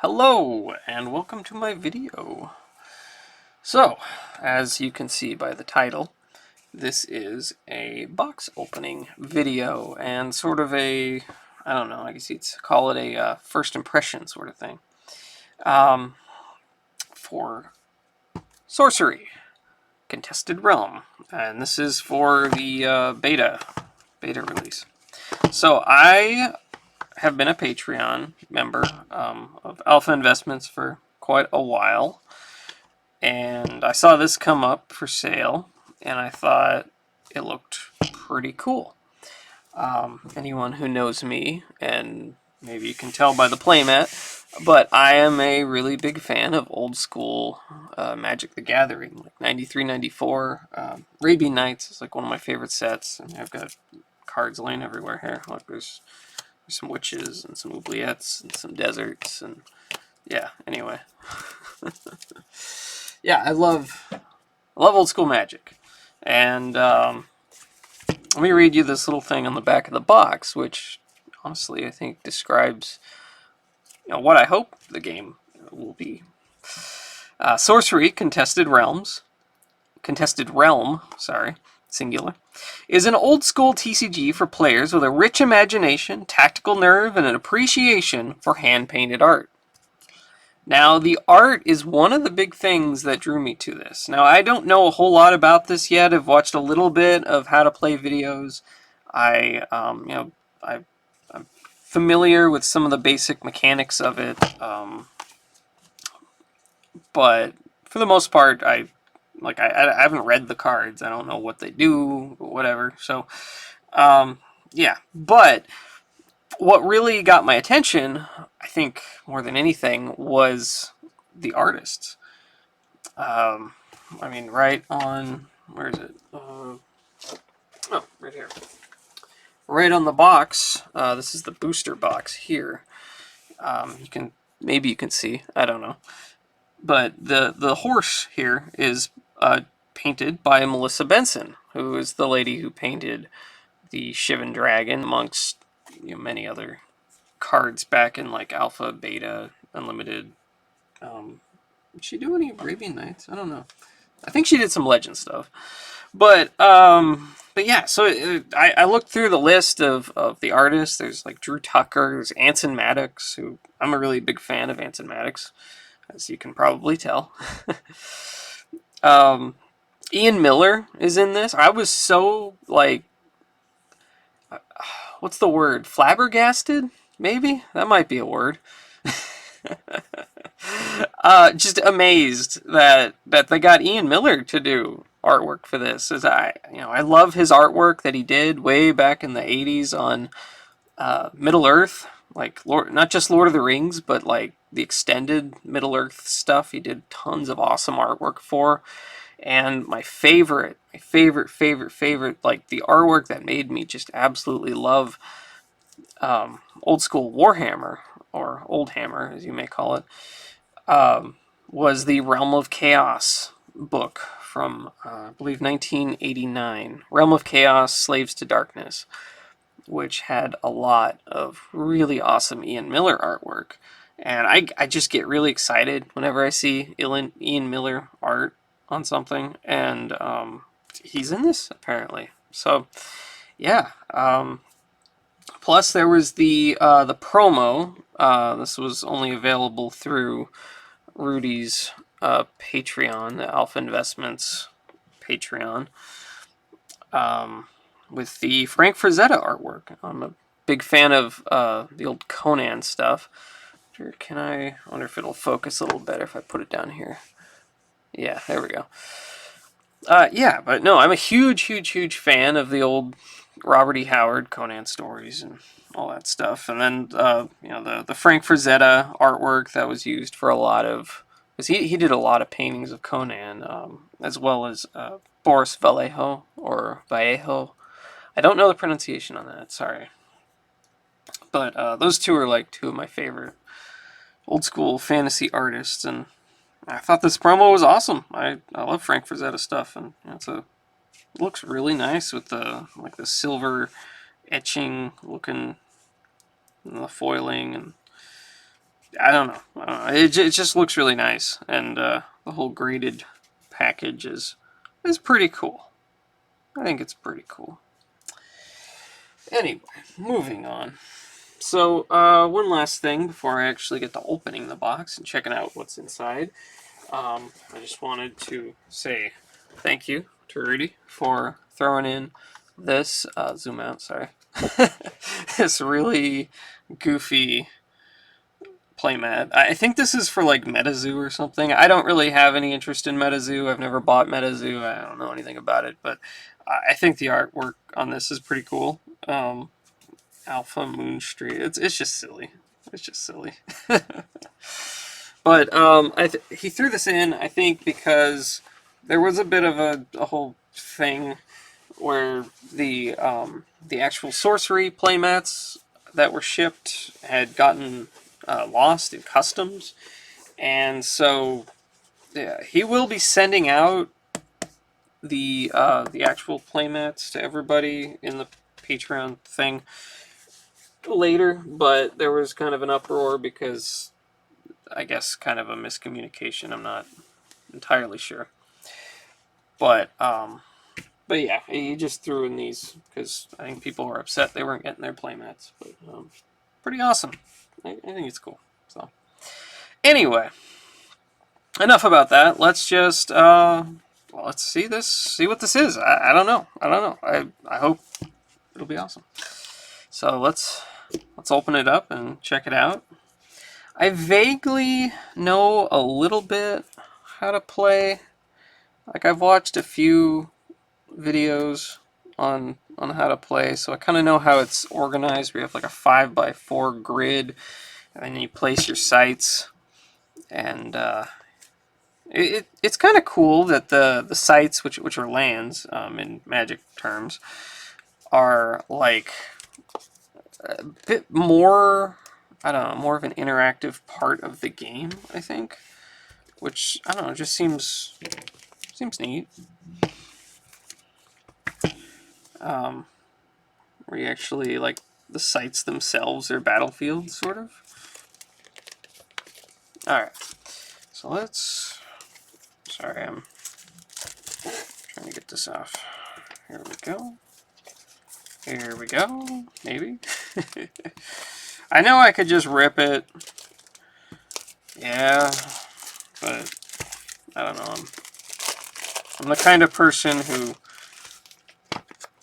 Hello and welcome to my video. So, as you can see by the title, this is a box opening video and sort of a, I don't know, I guess you'd call it a first impression sort of thing for Sorcery Contested Realm, and this is for the beta release. So I have been a Patreon member of Alpha Investments for quite a while, and I saw this come up for sale, and I thought it looked pretty cool. Anyone who knows me, and maybe you can tell by the playmat, but I am a really big fan of old school Magic the Gathering, like 93, 94. Arabian Nights is like one of my favorite sets, and I've got cards laying everywhere here. Like there's some witches and some oubliettes and some deserts, and yeah, anyway. Yeah, I love old school Magic. And let me read you this little thing on the back of the box, which honestly I think describes what I hope the game will be. Sorcery Contested Realm, singular, is an old school TCG for players with a rich imagination, tactical nerve, and an appreciation for hand-painted art. Now, the art is one of the big things that drew me to this. Now, I don't know a whole lot about this yet. I've watched a little bit of how to play videos. I'm familiar with some of the basic mechanics of it, but for the most part, I haven't read the cards. I don't know what they do, whatever. So, yeah. But what really got my attention, I think, more than anything, was the artists. I mean, right on, where is it? Oh, right here. Right on the box, this is the booster box here. Maybe you can see, I don't know. But the horse here is painted by Melissa Benson, who is the lady who painted the Shivan Dragon, amongst many other cards back in like Alpha, Beta, Unlimited. Did she do any Arabian Nights? I don't know. I think she did some Legend stuff. But yeah, so I looked through the list of the artists. There's like Drew Tucker, there's Anson Maddox, who I'm a really big fan of Anson Maddox, as you can probably tell. Ian Miller is in this. I was so, like, what's the word? Flabbergasted? Maybe? That might be a word. Just amazed that they got Ian Miller to do artwork for this. As I love his artwork that he did way back in the 80s on Middle Earth, like not just Lord of the Rings, but like the extended Middle Earth stuff. He did tons of awesome artwork for. And my favorite, like the artwork that made me just absolutely love old school Warhammer, or Old Hammer as you may call it, was the Realm of Chaos book from, I believe, 1989. Realm of Chaos, Slaves to Darkness, which had a lot of really awesome Ian Miller artwork. And I just get really excited whenever I see Ian Miller art on something. And he's in this, apparently. So, yeah. Plus, there was the promo. This was only available through Rudy's Patreon, the Alpha Investments Patreon, with the Frank Frazetta artwork. I'm a big fan of the old Conan stuff. I wonder if it'll focus a little better if I put it down here. Yeah, there we go. Yeah, but no, I'm a huge fan of the old Robert E. Howard Conan stories and all that stuff. And then, the Frank Frazetta artwork that was used for a lot of, because he did a lot of paintings of Conan, as well as Boris Vallejo, or Vallejo. I don't know the pronunciation on that, sorry. But those two are like two of my favorite old school fantasy artists, and I thought this promo was awesome. I love Frank Frazetta stuff, and it looks really nice with the silver etching looking, the foiling, and I don't know. I don't know. It just looks really nice, and the whole graded package is pretty cool. I think it's pretty cool. Anyway, moving on. So, one last thing before I actually get to opening the box and checking out what's inside. I just wanted to say thank you to Rudy for throwing in this, zoom out, sorry, this really goofy playmat. I think this is for like MetaZoo or something. I don't really have any interest in MetaZoo. I've never bought MetaZoo. I don't know anything about it, but I think the artwork on this is pretty cool. Alpha Moon Street. It's just silly. It's just silly. But he threw this in, I think, because there was a bit of a whole thing where the actual sorcery playmats that were shipped had gotten lost in customs, and so yeah, he will be sending out the actual playmats to everybody in the Patreon thing later. But there was kind of an uproar because I guess kind of a miscommunication. I'm not entirely sure, but yeah, he just threw in these because I think people were upset they weren't getting their playmats. But pretty awesome. I think it's cool. So anyway, enough about that. Let's just well, let's see what this is. I don't know. I don't know. I hope it'll be awesome. So let's open it up and check it out. I vaguely know a little bit how to play. Like I've watched a few videos on how to play, so I kind of know how it's organized. We have like a 5x4 grid, and then you place your sites, and it's kind of cool that the sites, which are lands in Magic terms, are like a bit more, I don't know, more of an interactive part of the game, I think, which I don't know, just seems neat. Where you actually, like, the sites themselves are battlefields, sort of. Alright, so let's... Sorry, I'm trying to get this off. Here we go. Here we go, maybe. I know I could just rip it. Yeah, but I don't know. I'm the kind of person who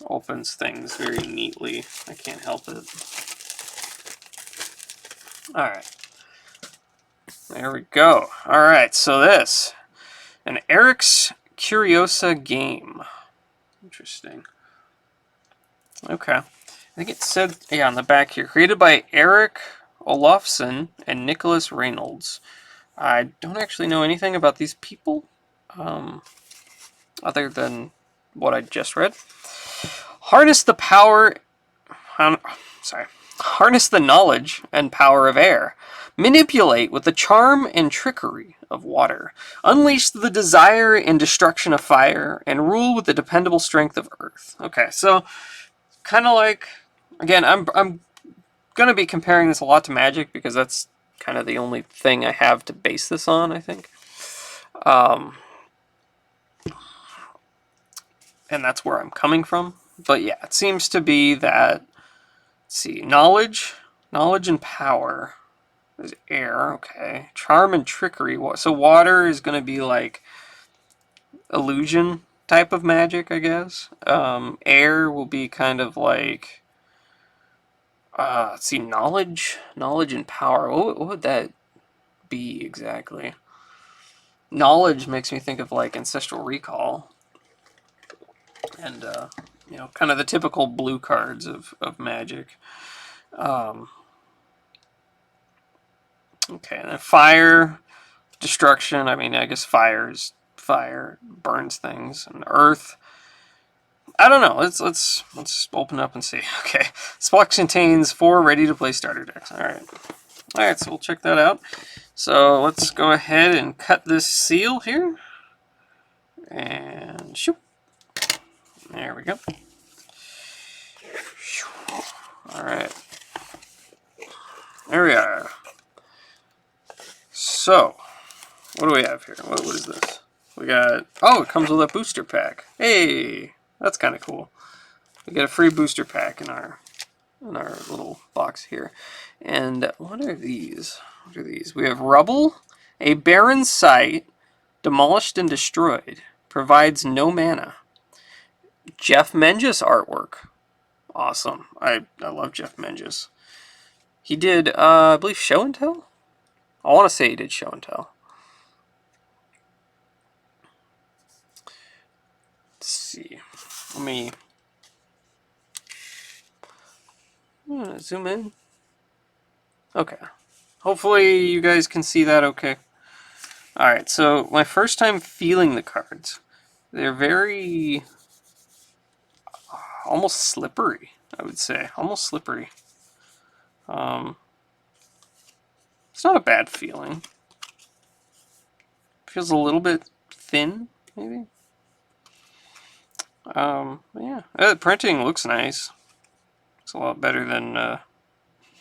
opens things very neatly. I can't help it. Alright. There we go. Alright, so this. An Eric's Curiosa game. Interesting. Okay. I think it said, yeah, on the back here. Created by Eric Olofsson and Nicholas Reynolds. I don't actually know anything about these people, other than what I just read. Harness the power... Harness the knowledge and power of air. Manipulate with the charm and trickery of water. Unleash the desire and destruction of fire, and rule with the dependable strength of earth. Okay, so kind of like, again, I'm gonna be comparing this a lot to Magic because that's kind of the only thing I have to base this on, I think. And that's where I'm coming from. But yeah, it seems to be that, let's see, knowledge and power. There's air, okay. Charm and trickery. So water is going to be like illusion type of magic, I guess. Air will be kind of like, let's see, knowledge and power. What would that be exactly? Knowledge makes me think of like Ancestral Recall. And, you know, kind of the typical blue cards of Magic. Okay, and then fire, destruction. I mean, I guess fire burns things, and earth. I don't know. Let's open up and see. Okay, this box contains 4 ready-to-play starter decks. All right. So we'll check that out. So let's go ahead and cut this seal here, and shoot. There we go. All right. There we are. So, what do we have here? What is this? We got... Oh, it comes with a booster pack. Hey! That's kind of cool. We get a free booster pack in our little box here. And what are these? What are these? We have Rubble, a barren site, demolished and destroyed. Provides no mana. Jeff Menges artwork. Awesome. I love Jeff Menges. He did, I believe, Show and Tell? I want to say he did Show and Tell. Let's see. Let me zoom in. Okay. Hopefully you guys can see that okay. Alright, so my first time feeling the cards. They're very... almost slippery, I would say. Almost slippery. It's not a bad feeling. Feels a little bit thin, maybe. Yeah. The printing looks nice. It's a lot better than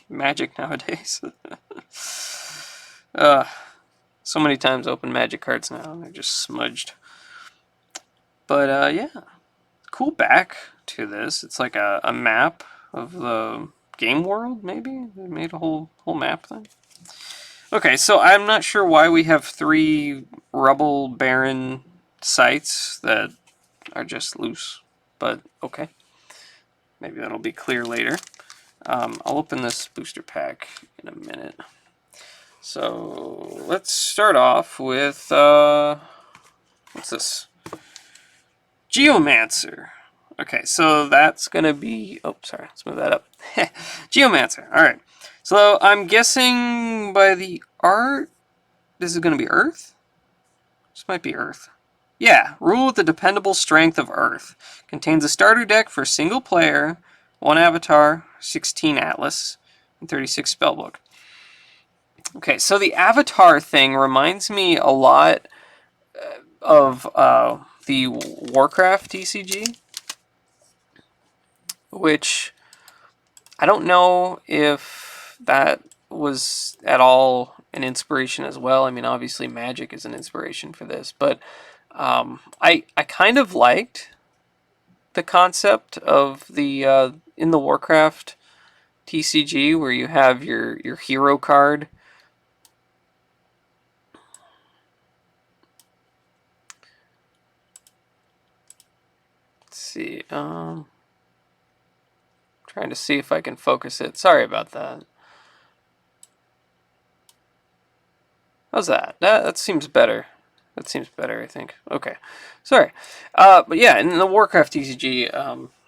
Magic nowadays. So many times open Magic cards now, and they're just smudged. But yeah, cool back to this. It's like a map of the game world, maybe? They made a whole map thing. Okay, so I'm not sure why we have 3 rubble barren sites that are just loose, but okay. Maybe that'll be clear later. I'll open this booster pack in a minute. So let's start off with, what's this? Geomancer. Okay, so that's going to be... Oh, sorry, let's move that up. Geomancer, alright. So I'm guessing by the art, this is going to be Earth? This might be Earth. Yeah, rule with the dependable strength of Earth. Contains a starter deck for single player, 1 avatar, 16 atlas, and 36 spellbook. Okay, so the avatar thing reminds me a lot of the Warcraft TCG, which I don't know if that was at all an inspiration as well. I mean, obviously Magic is an inspiration for this, but I kind of liked the concept of the in the Warcraft TCG where you have your hero card. Let's see. Trying to see if I can focus it. Sorry about that. How's that? That seems better. That seems better, I think. Okay. Sorry. But yeah, in the Warcraft TCG,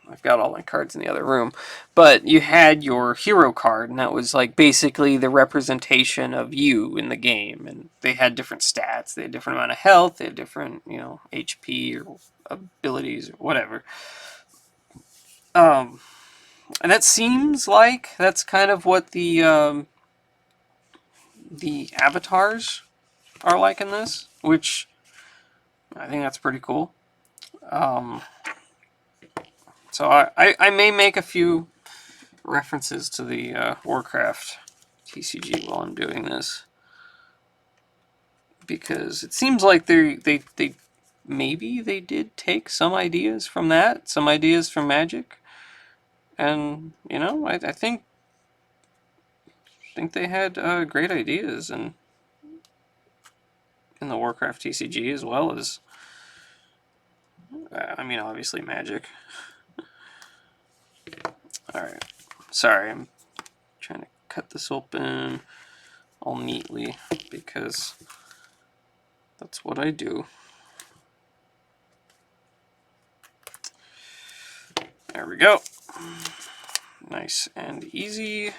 I've got all my cards in the other room, but you had your hero card, and that was like basically the representation of you in the game, and they had different stats. They had different amount of health. They had different, HP or abilities or whatever. And that seems like that's kind of what the avatars are like in this, which I think that's pretty cool. So I may make a few references to the Warcraft TCG while I'm doing this, because it seems like they maybe they did take some ideas from that, some ideas from Magic, and I think they had great ideas in the Warcraft TCG as well as I mean obviously Magic. Alright, sorry, I'm trying to cut this open all neatly because that's what I do. There we go. Nice and easy.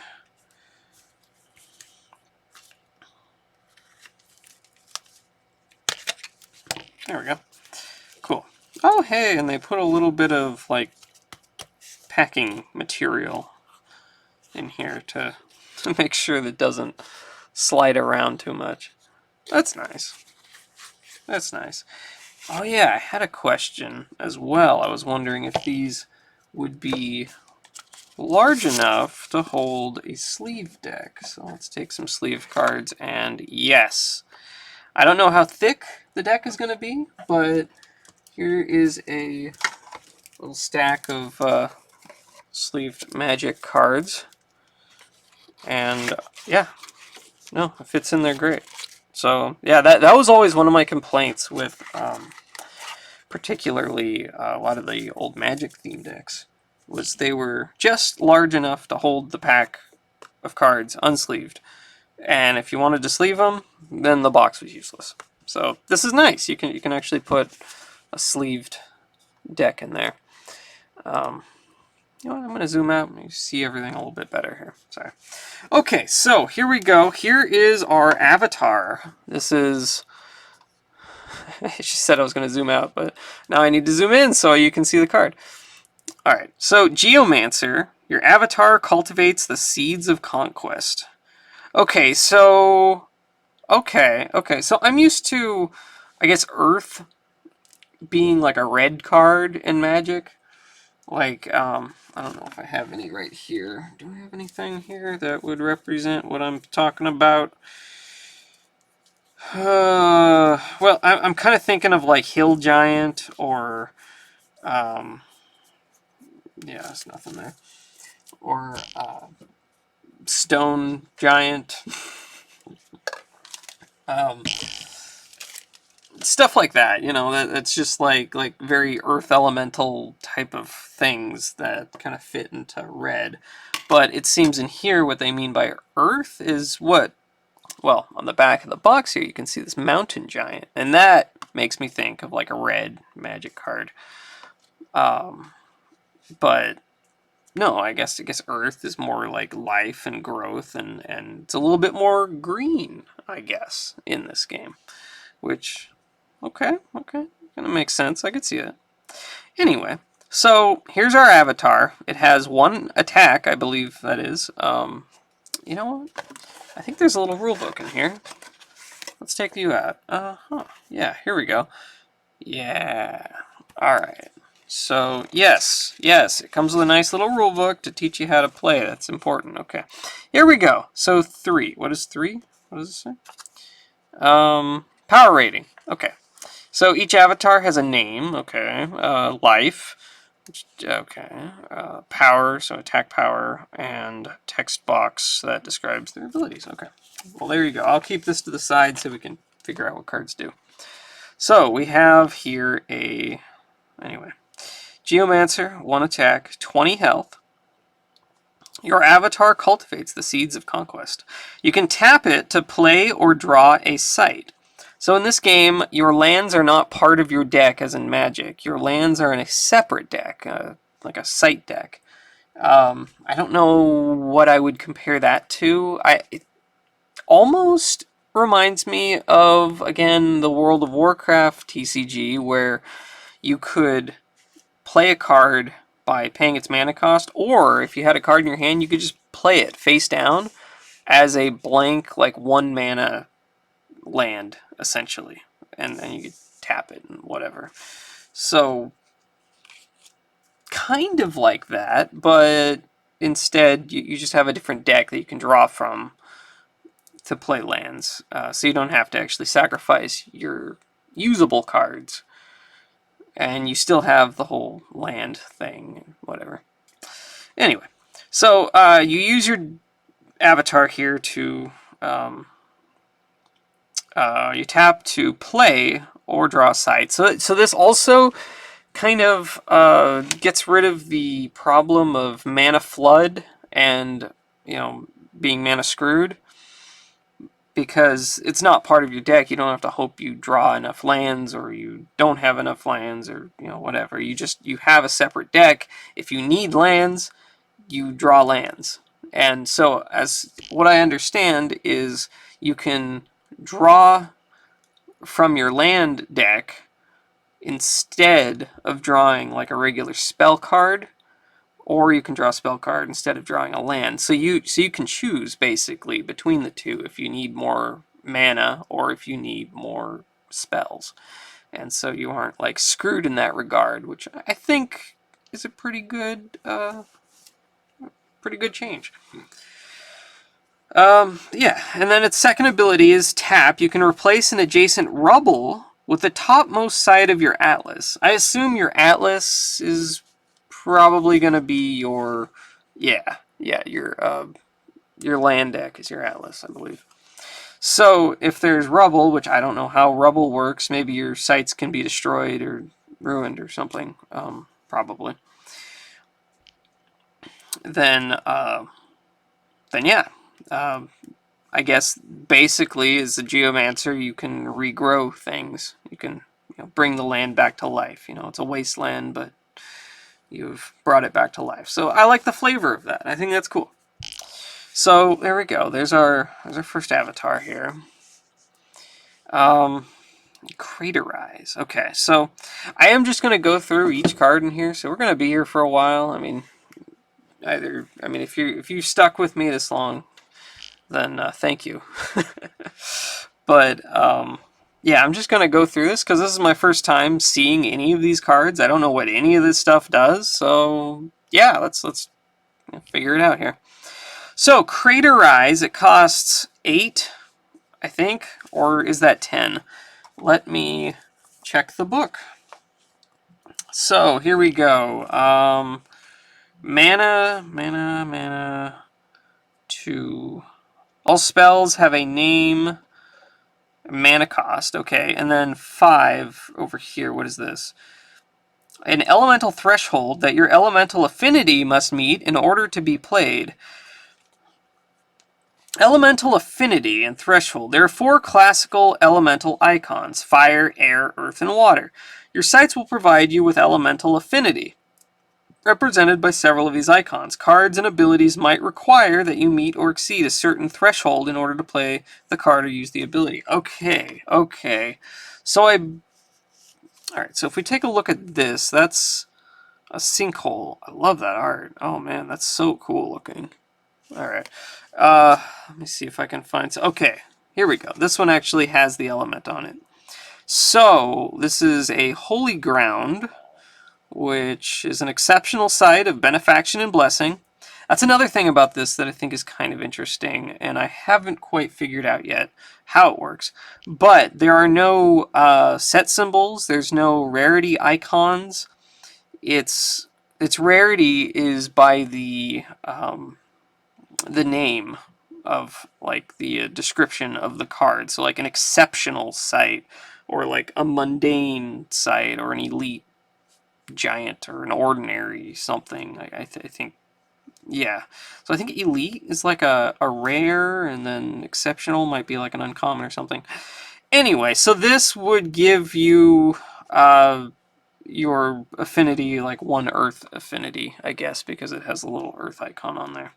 There we go. Cool. Oh, hey, and they put a little bit of, like, packing material in here to make sure that it doesn't slide around too much. That's nice. That's nice. Oh, yeah, I had a question as well. I was wondering if these would be large enough to hold a sleeve deck. So let's take some sleeve cards, and yes. I don't know how thick the deck is going to be, but here is a little stack of sleeved Magic cards. And yeah, no, it fits in there great. So yeah, that was always one of my complaints with particularly a lot of the old Magic theme decks, was they were just large enough to hold the pack of cards unsleeved. And if you wanted to sleeve them, then the box was useless. So this is nice. You can actually put a sleeved deck in there. You know what, I'm going to zoom out and you see everything a little bit better here. Sorry. Okay, so here we go. Here is our avatar. This is... she said I was going to zoom out, but now I need to zoom in so you can see the card. Alright, so Geomancer, your avatar cultivates the seeds of conquest. Okay, so... Okay, so I'm used to, I guess, Earth being like a red card in Magic. Like, I don't know if I have any right here. Do I have anything here that would represent what I'm talking about? Well, I'm kind of thinking of like Hill Giant or, yeah, there's nothing there. Or, Stone Giant. Stuff like that, you know, that's just like very earth elemental type of things that kind of fit into red. But it seems in here what they mean by earth is what, well, on the back of the box here you can see this mountain giant, and that makes me think of like a red Magic card. But no, I guess earth is more like life and growth, and it's a little bit more green, I guess, in this game, which okay, gonna make sense. I could see it. Anyway, so here's our avatar. It has one attack, I believe that is. You know what? I think there's a little rule book in here. Let's take you out. Yeah, here we go. Yeah. Alright. So, yes, it comes with a nice little rule book to teach you how to play. That's important. Okay. Here we go. So, 3. What is 3? What does it say? Power rating. Okay. So each avatar has a name, okay. Life, okay. Power, so attack power, and text box that describes their abilities. Okay. Well, there you go. I'll keep this to the side so we can figure out what cards do. So we have here anyway, Geomancer, 1 attack, 20 health. Your avatar cultivates the seeds of conquest. You can tap it to play or draw a site. So in this game, your lands are not part of your deck as in Magic. Your lands are in a separate deck, like a site deck. I don't know what I would compare that to. It almost reminds me of, again, the World of Warcraft TCG, where you could play a card by paying its mana cost, or if you had a card in your hand, you could just play it face down as a blank, like 1 mana land, essentially. And then you could tap it and whatever. So, kind of like that, but instead you just have a different deck that you can draw from to play lands. So you don't have to actually sacrifice your usable cards. And you still have the whole land thing, whatever. Anyway, so you use your avatar here to you tap to play or draw a site. So this also kind of gets rid of the problem of mana flood and, you know, being mana screwed, because it's not part of your deck. You don't have to hope you draw enough lands or you don't have enough lands or, you know, whatever. You have a separate deck. If you need lands, you draw lands. And so, as what I understand is, you can draw from your land deck instead of drawing like a regular spell card, or you can draw a spell card instead of drawing a land. So you can choose basically between the two if you need more mana or if you need more spells. And so you aren't like screwed in that regard, which I think is a pretty good pretty good change. Yeah, and then its second ability is tap. You can replace an adjacent rubble with the topmost side of your atlas. I assume your atlas is probably going to be your, yeah, your land deck is your atlas, I believe. So if there's rubble, which I don't know how rubble works, maybe your sites can be destroyed or ruined or something, probably. Then yeah. I guess basically as a geomancer, you can regrow things. You can bring the land back to life. It's a wasteland, but you've brought it back to life. So I like the flavor of that. I think that's cool. So there we go. There's our first avatar here. Craterize. Okay, so I am just going to go through each card in here. So we're going to be here for a while. I mean, if you stuck with me this long, then thank you. But yeah, I'm just gonna go through this because this is my first time seeing any of these cards. I don't know what any of this stuff does, so yeah, let's figure it out here. So Craterize, it costs 8, I think, or is that 10? Let me check the book. So here we go. Mana 2. All spells have a name. Mana cost, okay, and then 5 over here. What is this? An elemental threshold that your elemental affinity must meet in order to be played. Elemental affinity and threshold. There are 4 classical elemental icons: fire, air, earth, and water. Your sites will provide you with elemental affinity, represented by several of these icons. Cards and abilities might require that you meet or exceed a certain threshold in order to play the card or use the ability. Okay. So alright, so if we take a look at this, that's a sinkhole. I love that art. Oh man, that's so cool looking. Alright. Let me see if I can find okay, here we go. This one actually has the element on it. So, this is a holy ground, which is an exceptional site of benefaction and blessing. That's another thing about this that I think is kind of interesting, and I haven't quite figured out yet how it works. But there are no set symbols, there's no rarity icons. Its rarity is by the name of like the description of the card. So like an exceptional site, or like a mundane site, or an elite giant, or an ordinary something. I think, yeah. So I think elite is like a rare, and then exceptional might be like an uncommon or something. Anyway, so this would give you your affinity, like 1 earth affinity, I guess, because it has a little earth icon on there.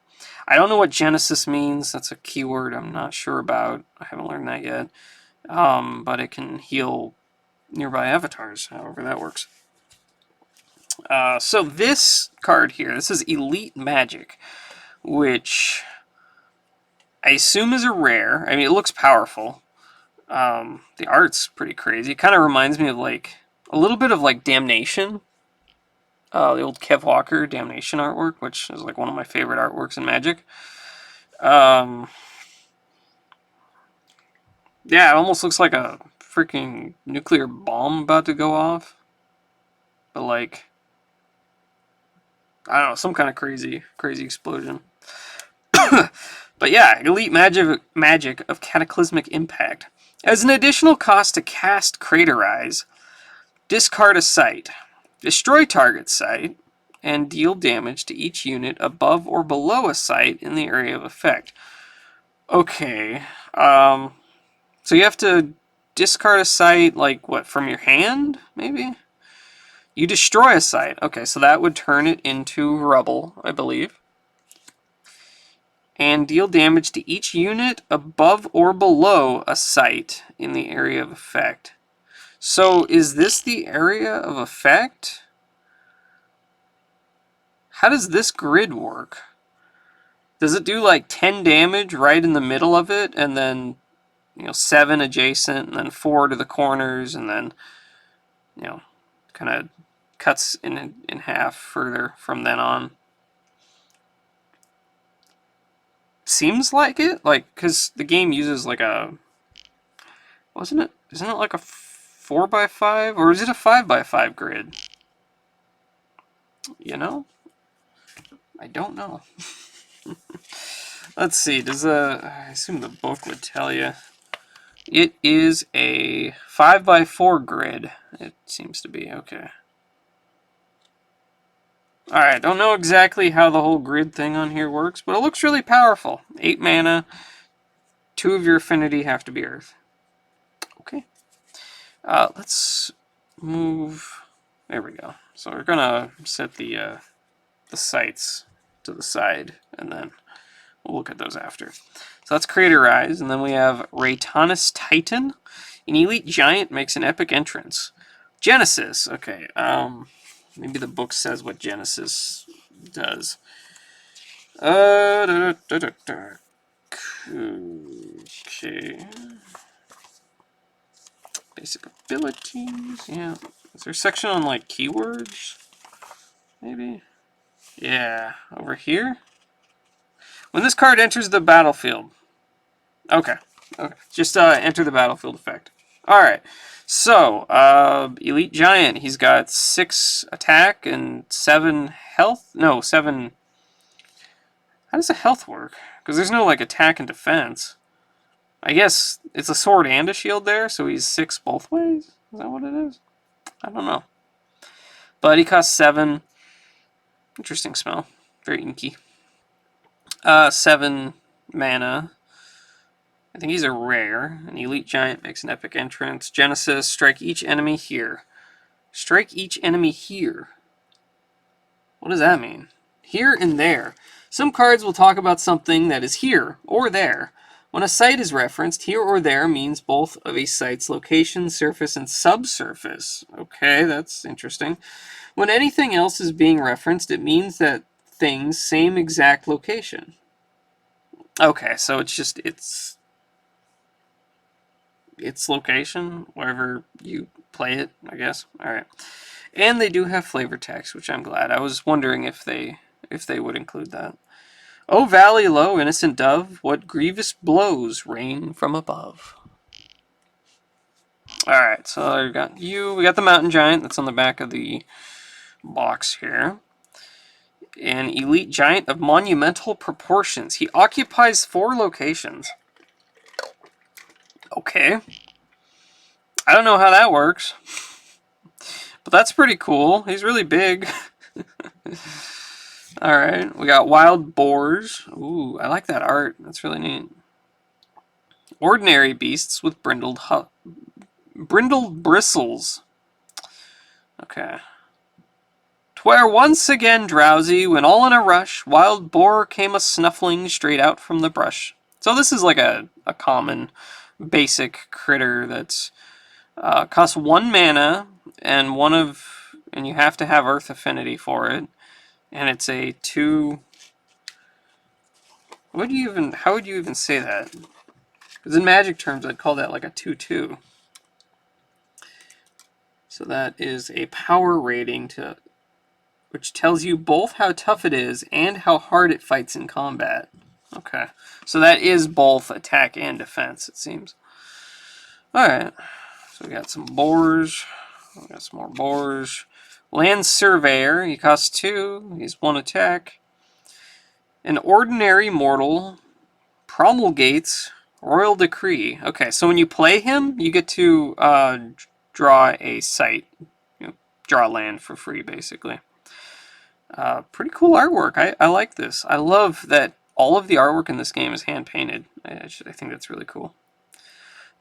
I don't know what Genesis means. That's a keyword I'm not sure about. I haven't learned that yet. But it can heal nearby avatars, however that works. So this card here, this is Elite Magic, which I assume is a rare. I mean, it looks powerful. The art's pretty crazy. It kind of reminds me of like a little bit of like Damnation. The old Kev Walker Damnation artwork, which is like one of my favorite artworks in Magic. Yeah, it almost looks like a freaking nuclear bomb about to go off. But like, I don't know, some kind of crazy explosion. But yeah, Elite Magic of Cataclysmic Impact. As an additional cost to cast Craterize, discard a site, destroy target site, and deal damage to each unit above or below a site in the area of effect. Okay, so you have to discard a site, like, what, from your hand, maybe? You destroy a site. Okay, so that would turn it into rubble, I believe. And deal damage to each unit above or below a site in the area of effect. So is this the area of effect? How does this grid work? Does it do like 10 damage right in the middle of it, and then 7 adjacent, and then 4 to the corners, and then kind of cuts in half further from then on? Seems like it, like, because the game uses like a, wasn't it? Isn't it like a 4x5, or is it a 5x5 grid? You know, I don't know. Let's see. Does I assume the book would tell you. It is a 5x4 grid. It seems to be okay. All right. Don't know exactly how the whole grid thing on here works, but it looks really powerful. 8 mana. 2 of your affinity have to be Earth. Okay. Let's move. There we go. So we're gonna set the sites to the side, and then we'll look at those after. So that's Crater Eyes, and then we have Raytanus Titan. An elite giant makes an epic entrance. Genesis. Okay. Maybe the book says what Genesis does. Okay. Basic abilities. Yeah. Is there a section on like keywords? Maybe. Yeah. Over here. When this card enters the battlefield. Okay. Okay. Just enter the battlefield effect. Alright. So, Elite Giant. He's got 6 attack and 7 health. No, 7. How does the health work? Because there's no, like, attack and defense. I guess it's a sword and a shield there, so he's 6 both ways? Is that what it is? I don't know. But he costs 7. Interesting smell. Very inky. 7 mana. I think he's a rare. An Elite Giant makes an epic entrance. Genesis, strike each enemy here. Strike each enemy here. What does that mean? Here and there. Some cards will talk about something that is here or there. When a site is referenced, here or there means both of a site's location, surface, and subsurface. Okay, that's interesting. When anything else is being referenced, it means that thing's same exact location. Okay, so it's just its location, wherever you play it, I guess. Alright. And they do have flavor text, which I'm glad. I was wondering if they would include that. Oh, valley low, innocent dove, what grievous blows rain from above. Alright, so we got you. We got the mountain giant that's on the back of the box here. An elite giant of monumental proportions. He occupies 4 locations. Okay. I don't know how that works. But that's pretty cool. He's really big. Alright, we got wild boars. Ooh, I like that art. That's really neat. Ordinary beasts with brindled bristles. Okay. 'Twere once again drowsy, when all in a rush, wild boar came a snuffling straight out from the brush. So this is like a common, basic critter that's costs 1 mana, and you have to have Earth Affinity for it. And it's a 2... how would you even say that? Because in Magic terms, I'd call that like a 2/2. So that is a power rating which tells you both how tough it is and how hard it fights in combat. Okay. So that is both attack and defense, it seems. Alright. So we got some boars. We got some more boars. Land Surveyor. He costs 2. He's 1 attack. An ordinary mortal promulgates Royal Decree. Okay, so when you play him, you get to draw a site. Draw land for free, basically. Pretty cool artwork. I like this. I love that all of the artwork in this game is hand-painted. I think that's really cool.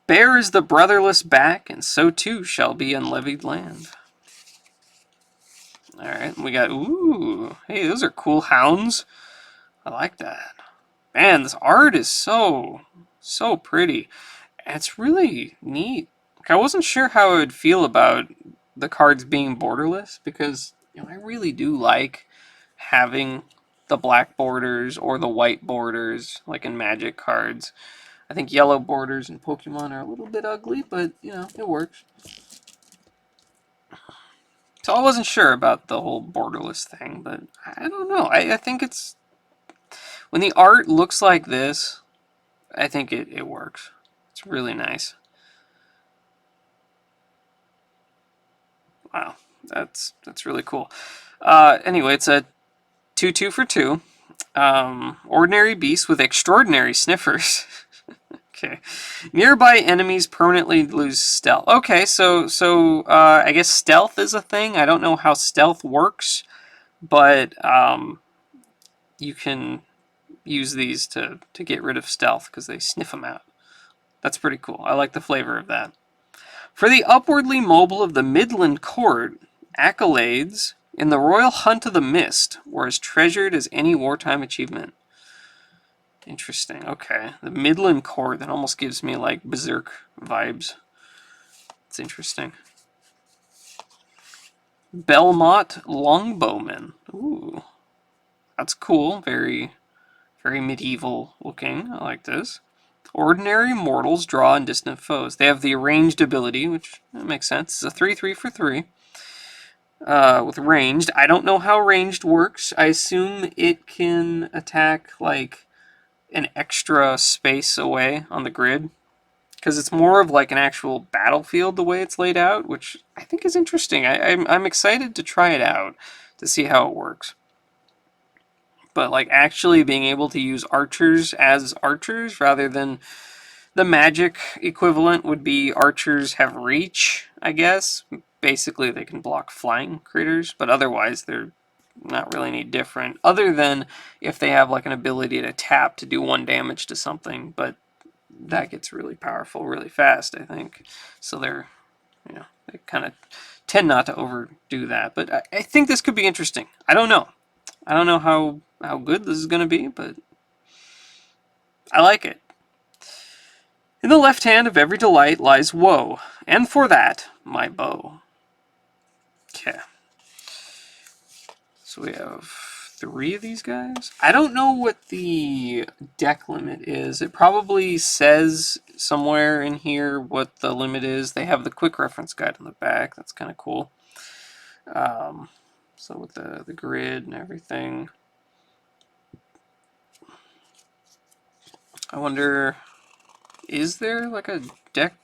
Bear is the brotherless back, and so too shall be unlevied land. Alright, we got... ooh, hey, those are cool hounds. I like that. Man, this art is so pretty. It's really neat. Like, I wasn't sure how I would feel about the cards being borderless, because I really do like having the black borders or the white borders, like in Magic cards. I think yellow borders in Pokemon are a little bit ugly, but, it works. So I wasn't sure about the whole borderless thing, but I don't know. I think it's... when the art looks like this, I think it works. It's really nice. Wow, that's really cool. Anyway, it's a 2/2 for 2. Ordinary beast with extraordinary sniffers. Okay. Nearby enemies permanently lose stealth. Okay, so I guess stealth is a thing. I don't know how stealth works, but you can use these to get rid of stealth because they sniff them out. That's pretty cool. I like the flavor of that. For the upwardly mobile of the Midland Court, accolades in the Royal Hunt of the Mist were as treasured as any wartime achievement. Interesting. Okay. The Midland Court, that almost gives me like Berserk vibes. It's interesting. Belmont Longbowman. Ooh. That's cool. Very, very medieval looking. I like this. Ordinary mortals draw on distant foes. They have the ranged ability, which makes sense. It's a 3/3 for 3. With ranged. I don't know how ranged works. I assume it can attack like an extra space away on the grid. Because it's more of like an actual battlefield the way it's laid out, which I think is interesting. I'm excited to try it out to see how it works. But like actually being able to use archers as archers rather than the magic equivalent would be archers have reach, I guess. Basically they can block flying critters, but otherwise they're not really any different. Other than if they have like an ability to tap to do 1 damage to something, but that gets really powerful really fast, I think. So they're, they kind of tend not to overdo that. But I think this could be interesting. I don't know. I don't know how good this is going to be, but I like it. In the left hand of every delight lies woe, and for that, my bow. Okay. So we have 3 of these guys. I don't know what the deck limit is. It probably says somewhere in here what the limit is. They have the quick reference guide on the back. That's kind of cool. So with the grid and everything. I wonder, is there like a deck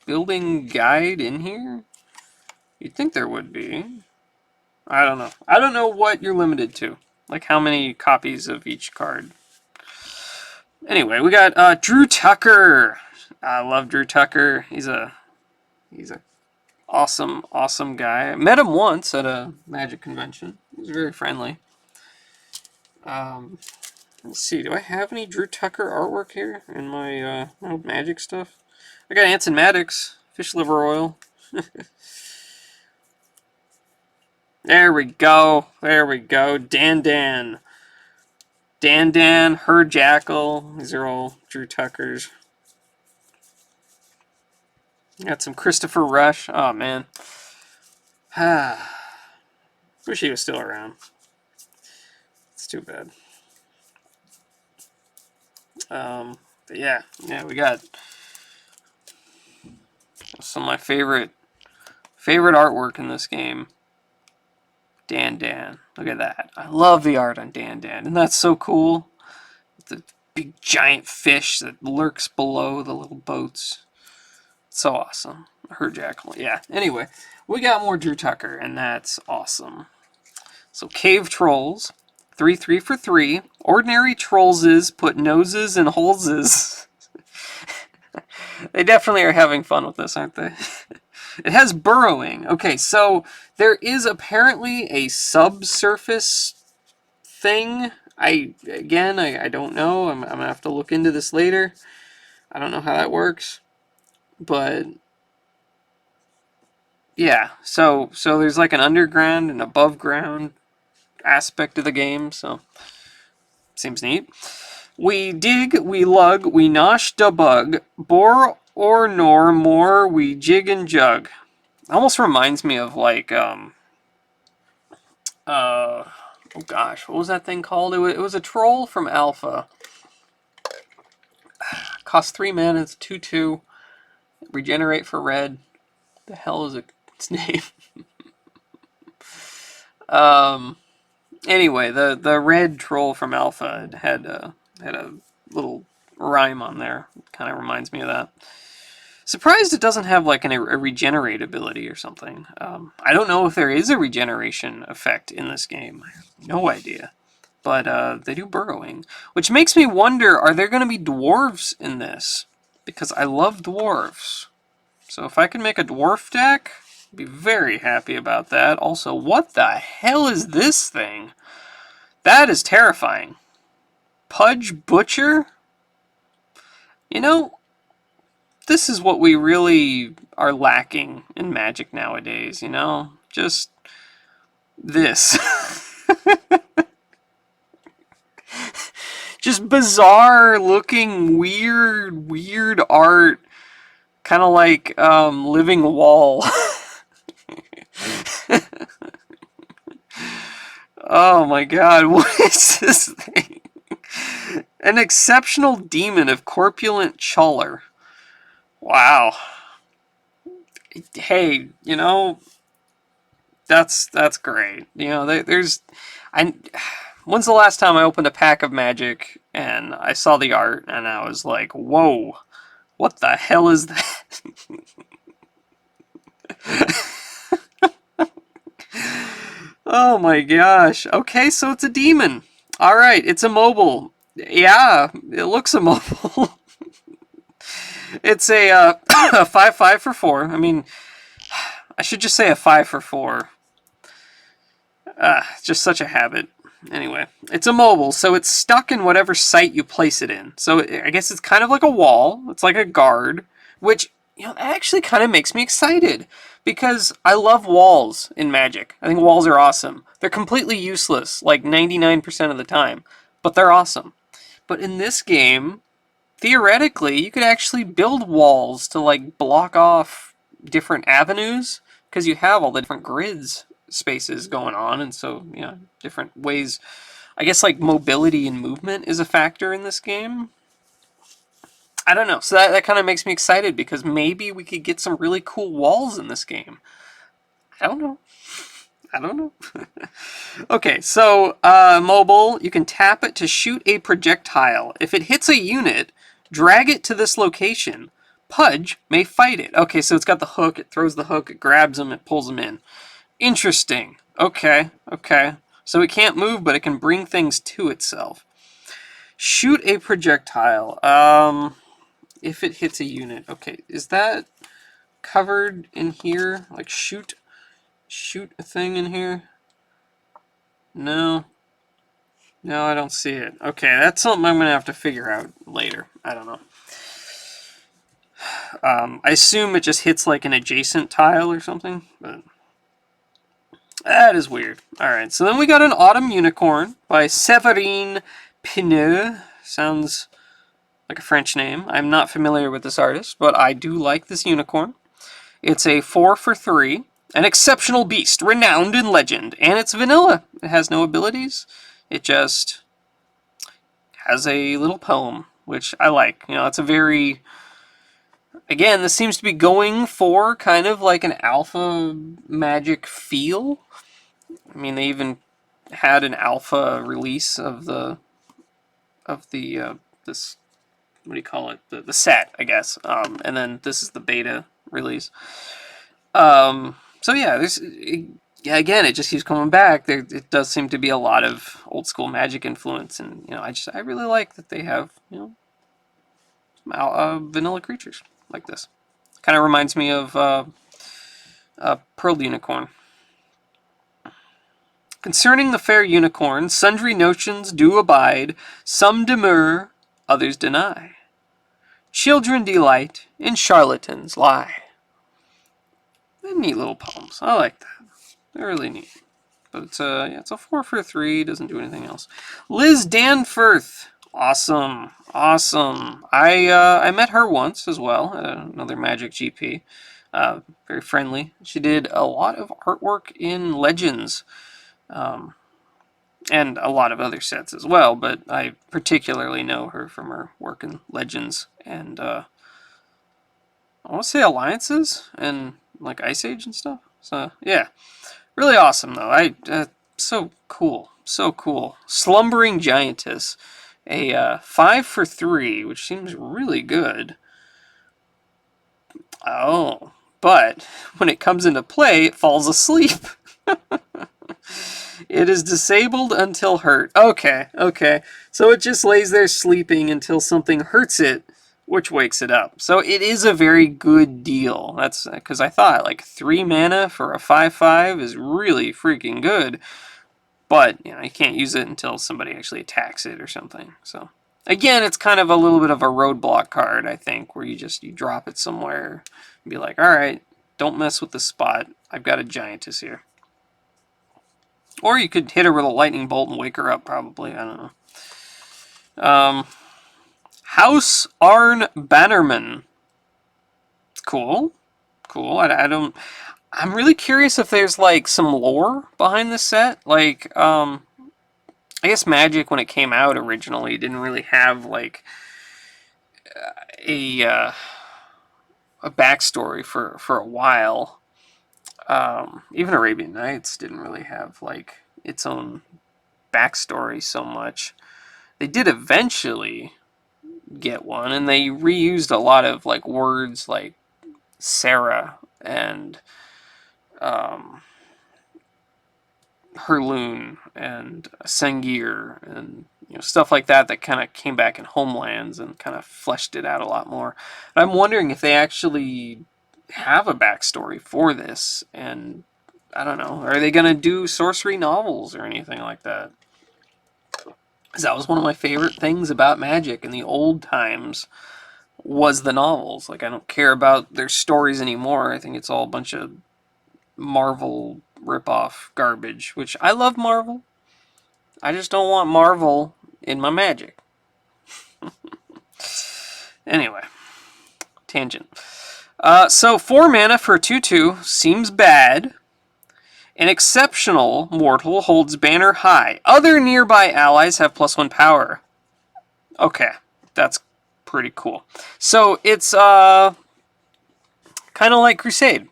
building guide in here? You'd think there would be. I don't know. I don't know what you're limited to. Like how many copies of each card. Anyway, we got Drew Tucker. I love Drew Tucker. He's a awesome guy. I met him once at a Magic convention. He was very friendly. Let's see. Do I have any Drew Tucker artwork here in my Magic stuff? I got Anson Maddox, Fish Liver Oil. There we go. There we go. Dan. Her Jackal. These are all Drew Tuckers. Got some Christopher Rush. Oh, man. Wish he was still around. It's too bad. But yeah, we got some of my favorite artwork in this game. Dan. Look at that. I love the art on Dan. And that's so cool. The big giant fish that lurks below the little boats. So awesome. Her Jackal. Yeah. Anyway, we got more Drew Tucker, and that's awesome. So Cave Trolls. 3/3 for 3. Ordinary Trollses put noses in holeses. They definitely are having fun with this, aren't they? It has burrowing. Okay, so there is apparently a subsurface thing. I don't know. I'm gonna have to look into this later. I don't know how that works, but yeah. So there's like an underground and above ground aspect of the game. So seems neat. We dig, we lug, we nosh da bug, bore or nor more, we jig and jug. Almost reminds me of like oh gosh, what was that thing called? It was a troll from Alpha. Cost 3 mana, it's 2/2. Regenerate for red. The hell is its name? Anyway, the red troll from Alpha had a little rhyme on there. Kind of reminds me of that. Surprised it doesn't have like a regenerate ability or something. I don't know if there is a regeneration effect in this game. I have no idea. But they do burrowing. Which makes me wonder, are there going to be dwarves in this? Because I love dwarves. So if I can make a dwarf deck, I'd be very happy about that. Also, what the hell is this thing? That is terrifying. Pudge Butcher? You know, this is what we really are lacking in Magic nowadays, you know? Just this. Just bizarre looking, weird art. Kind of like Living Wall. Oh my god, what is this thing? An exceptional demon of corpulent choler. Wow. Hey, you know, that's great. You know, there's I when's the last time I opened a pack of Magic and I saw the art and I was like, "Whoa. What the hell is that?" Oh my gosh. Okay, so it's a demon. All right, it's immobile. Yeah, it looks immobile. It's a a 5/5 for 4. I mean, I should just say a 5 for 4. Just such a habit. Anyway, it's immobile, so it's stuck in whatever site you place it in. So I guess it's kind of like a wall. It's like a guard, which, you know, actually kind of makes me excited because I love walls in Magic. I think walls are awesome. They're completely useless like 99% of the time, but they're awesome. But in this game, theoretically, you could actually build walls to like block off different avenues because you have all the different grids spaces going on, and so, you know, different ways. I guess like mobility and movement is a factor in this game. I don't know. So that kind of makes me excited because maybe we could get some really cool walls in this game. I don't know. I don't know. Okay, so mobile, you can tap it to shoot a projectile. If it hits a unit, drag it to this location. Pudge may fight it. Okay, so it's got the hook. It throws the hook. It grabs them. It pulls them in. Interesting. Okay, okay. So it can't move, but it can bring things to itself. Shoot a projectile. If it hits a unit. Okay, is that covered in here? Like shoot a thing in here? No. No, I don't see it. Okay, that's something I'm going to have to figure out later. I don't know. I assume it just hits like an adjacent tile or something, but that is weird. Alright, so then we got an Autumn Unicorn by Séverine Pineux. Sounds like a French name. I'm not familiar with this artist, but I do like this unicorn. It's a 4 for 3. An exceptional beast, renowned in legend, and it's vanilla. It has no abilities. It just has a little poem, which I like. You know, it's a very... Again, this seems to be going for kind of like an alpha Magic feel. I mean, they even had an alpha release of the this, what do you call it, the set, I guess, and then this is the beta release. So yeah, yeah, again, it just keeps coming back. It does seem to be a lot of old school Magic influence, and, you know, I really like that they have, you know, vanilla creatures like this. Kind of reminds me of Pearl Unicorn. Concerning the fair unicorn, sundry notions do abide, some demur, others deny. Children delight, and charlatans lie. They're neat little poems. I like that. They're really neat. But it's yeah, it's a 4 for 3. Doesn't do anything else. Liz Danforth. Awesome. Awesome. I met her once as well at another Magic GP. Very friendly. She did a lot of artwork in Legends. And a lot of other sets as well, but I particularly know her from her work in Legends and I want to say Alliances and like Ice Age and stuff. So yeah, really awesome though. So cool So cool. Slumbering Giantess. A 5 for 3, which seems really good. Oh, but when it comes into play, it falls asleep. It is disabled until hurt. Okay, okay. So it just lays there sleeping until something hurts it, which wakes it up. So it is a very good deal. That's because I thought like 3 mana for a 5/5 is really freaking good. But you know, you can't use it until somebody actually attacks it or something. So again, it's kind of a little bit of a roadblock card, I think, where you drop it somewhere and be like, all right, don't mess with the spot. I've got a giantess here. Or you could hit her with a lightning bolt and wake her up, probably. I don't know. House Arn Bannerman. Cool. Cool. I don't... I'm really curious if there's, like, some lore behind the set. Like, I guess Magic, when it came out originally, didn't really have, like, a backstory for a while. Even Arabian Nights didn't really have, like, its own backstory so much. They did eventually get one, and they reused a lot of like words like Sarah and Herloon and Sengir and stuff like that kind of came back in Homelands and kind of fleshed it out a lot more. And I'm wondering if they actually have a backstory for this, and I don't know, are they gonna do sorcery novels or anything like that? Because that was one of my favorite things about Magic in the old times, was the novels. Like, I don't care about their stories anymore. I think it's all a bunch of Marvel ripoff garbage, which I love Marvel. I just don't want Marvel in my Magic. Anyway, tangent. So 4 mana for a 2/2 seems bad. An exceptional mortal holds banner high. Other nearby allies have +1 power. Okay, that's pretty cool. So it's kind of like Crusade.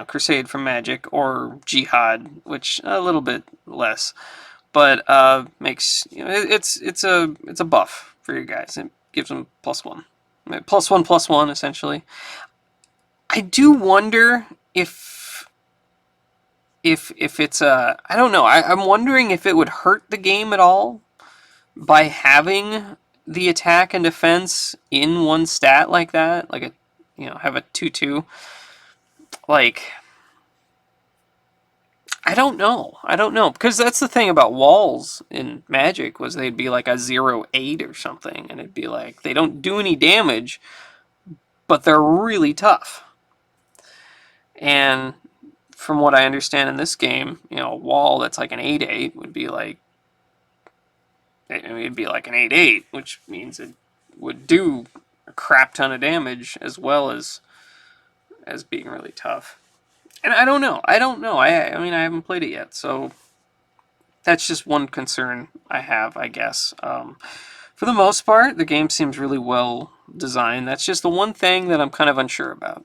Crusade from Magic, or Jihad, which a little bit less, but makes it's a buff for your guys. It gives them +1, +1/+1 essentially. I do wonder if it's a, I don't know. I'm wondering if it would hurt the game at all by having the attack and defense in one stat like that, like have a 2/2. Like, I don't know. I don't know, because that's the thing about walls in Magic, was they'd be like a 0/8 or something, and it'd be like they don't do any damage, but they're really tough. And from what I understand in this game, a wall that's like an 8/8 would be like, it'd be like an 8/8, which means it would do a crap ton of damage as well as being really tough. And I don't know. I mean, I haven't played it yet, so that's just one concern I have, I guess. For the most part, the game seems really well designed. That's just the one thing that I'm kind of unsure about.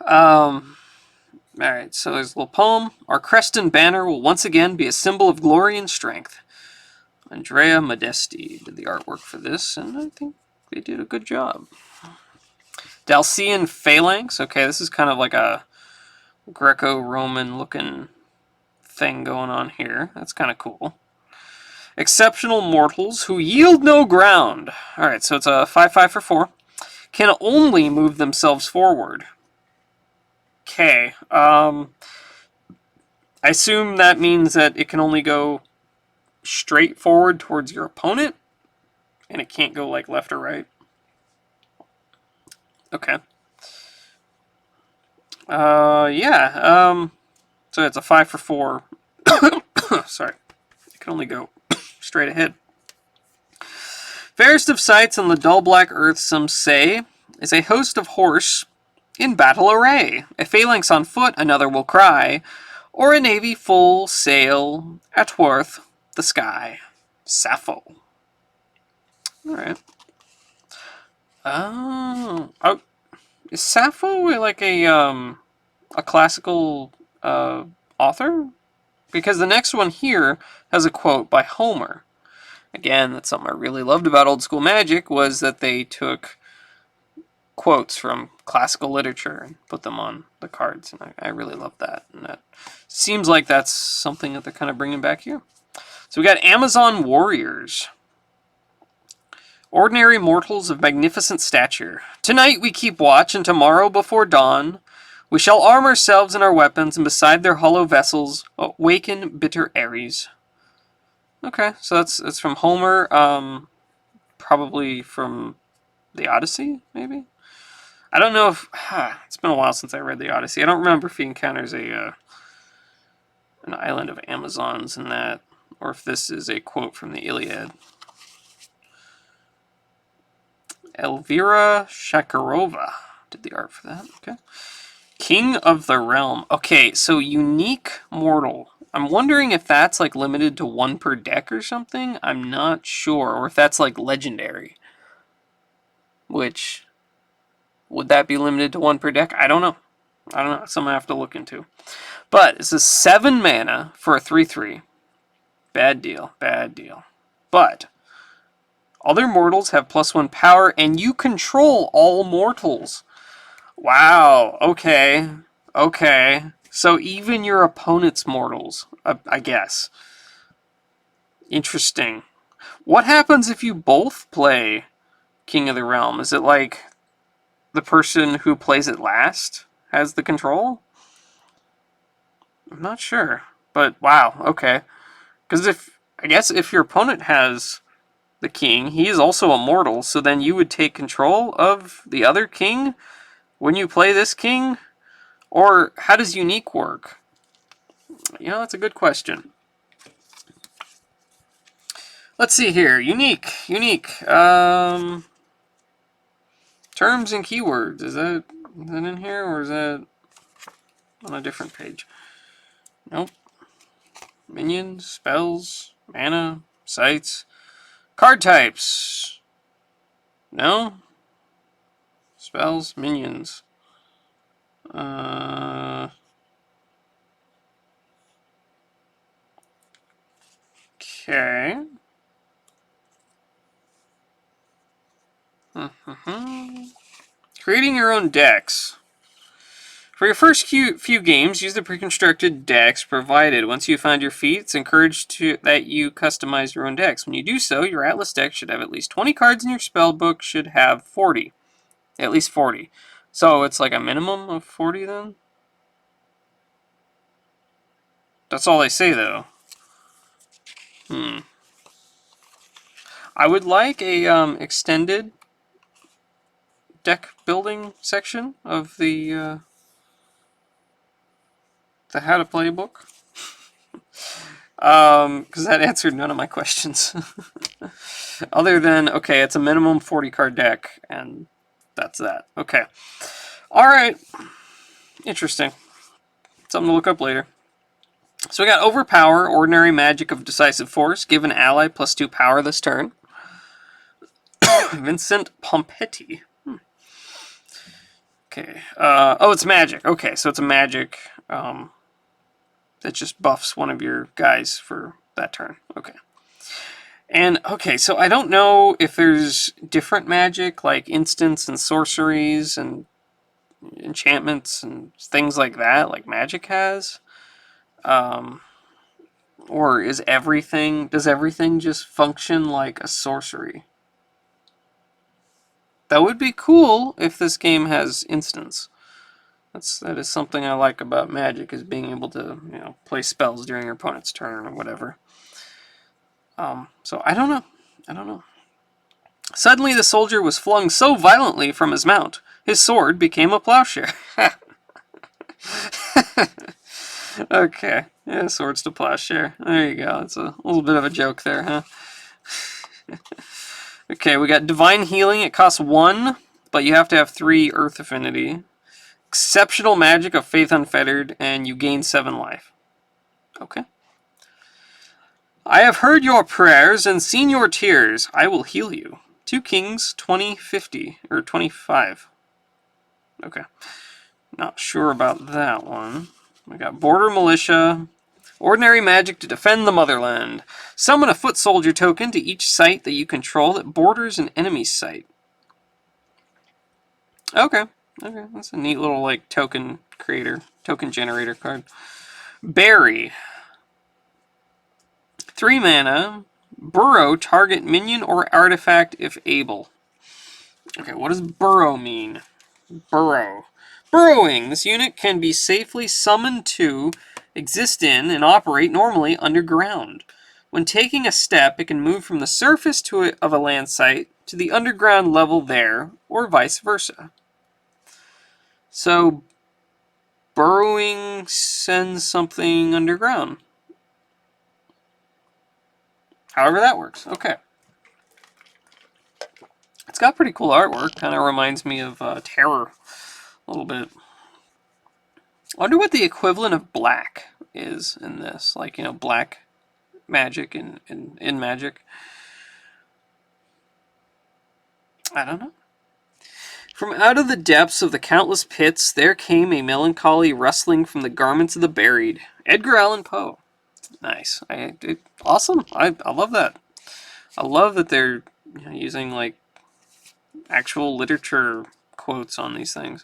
Alright, so there's a little poem. Our crest and banner will once again be a symbol of glory and strength. Andrea Modesti did the artwork for this, and I think they did a good job. Dalcian Phalanx. Okay, this is kind of like a Greco-Roman looking thing going on here. That's kind of cool. Exceptional mortals who yield no ground. Alright, so it's a 5/5 for 4. Can only move themselves forward. Okay. I assume that means that it can only go straight forward towards your opponent, and it can't go like left or right. Okay. Yeah. So it's a 5 for 4. Sorry. It can only go straight ahead. Fairest of sights on the dull black earth, some say, is a host of horse in battle array. A phalanx on foot, another will cry, or a navy full sail athwart the sky. Sappho. Alright. Oh, is Sappho like a classical author? Because the next one here has a quote by Homer. Again, that's something I really loved about old school Magic, was that they took quotes from classical literature and put them on the cards, and I really love that. And that seems like that's something that they're kind of bringing back here. So we got Amazon Warriors. Ordinary mortals of magnificent stature. Tonight we keep watch, and tomorrow before dawn we shall arm ourselves in our weapons, and beside their hollow vessels awaken bitter Ares. Okay, so that's from Homer, probably from the Odyssey, maybe? I don't know if... it's been a while since I read the Odyssey. I don't remember if he encounters an island of Amazons in that, or if this is a quote from the Iliad. Elvira Shakarova did the art for that. Okay. King of the Realm. Okay, so unique mortal. I'm wondering if that's like limited to one per deck or something. I'm not sure. Or if that's like legendary. Which, would that be limited to one per deck? I don't know. I don't know. Something I have to look into. But this is 7 mana for a 3/3. Bad deal. Bad deal. But other mortals have +1 power, and you control all mortals. Wow. Okay. Okay. So even your opponent's mortals, I guess. Interesting. What happens if you both play King of the Realm? Is it like the person who plays it last has the control? I'm not sure. But wow, okay. Because I guess if your opponent has the king, he is also a mortal, so then you would take control of the other king when you play this king? Or how does unique work? You know, that's a good question. Let's see here. Unique. Terms and keywords. Is that in here, or is that on a different page? Nope. Minions, spells, mana, sites, card types. No. Spells, minions. Okay. Creating your own decks. For your first few games, use the pre-constructed decks provided. Once you find your feet, it's encouraged that you customize your own decks. When you do so, your Atlas deck should have at least 20 cards, and your spell book should have 40. At least 40. So it's like a minimum of 40 then? That's all they say, though. I would like a extended deck building section of the how to play book. Because that answered none of my questions. Other than, okay, it's a minimum 40 card deck, and that's that. Okay. Alright. Interesting. Something to look up later. So we got Overpower, Ordinary Magic of Decisive Force. Give an ally +2 power this turn. Vincent Pompetti. Okay. Oh, it's magic. Okay, so it's a magic that just buffs one of your guys for that turn. Okay. And, okay, so I don't know if there's different magic, like instants and sorceries and enchantments and things like that, like magic has. Or does everything just function like a sorcery? That would be cool if this game has instants. That is something I like about Magic, is being able to, play spells during your opponent's turn or whatever. So I don't know. Suddenly the soldier was flung so violently from his mount, his sword became a plowshare. Okay, yeah, swords to plowshare. There you go. It's a little bit of a joke there, huh? Okay, we got Divine Healing. It costs 1, but you have to have 3 Earth Affinity. Exceptional Magic of Faith Unfettered, and you gain 7 life. Okay. I have heard your prayers and seen your tears. I will heal you. 2 Kings, 2050, or 25. Okay. Not sure about that one. We got Border Militia. Ordinary magic to defend the motherland. Summon a foot soldier token to each site that you control that borders an enemy site. Okay. Okay, that's a neat little like token generator card. Berry. 3 mana. Burrow target minion or artifact if able. Okay, what does burrow mean? Burrow. Burrowing. This unit can be safely summoned to, exist in, and operate normally underground. When taking a step, it can move from the surface of a land site to the underground level there, or vice versa. So, burrowing sends something underground. However that works. Okay. It's got pretty cool artwork. Kind of reminds me of Terror a little bit. I wonder what the equivalent of black is in this. Like, you know, black magic in Magic. I don't know. From out of the depths of the countless pits, there came a melancholy rustling from the garments of the buried. Edgar Allan Poe. Nice. Awesome. I love that. I love that they're using, like, actual literature quotes on these things.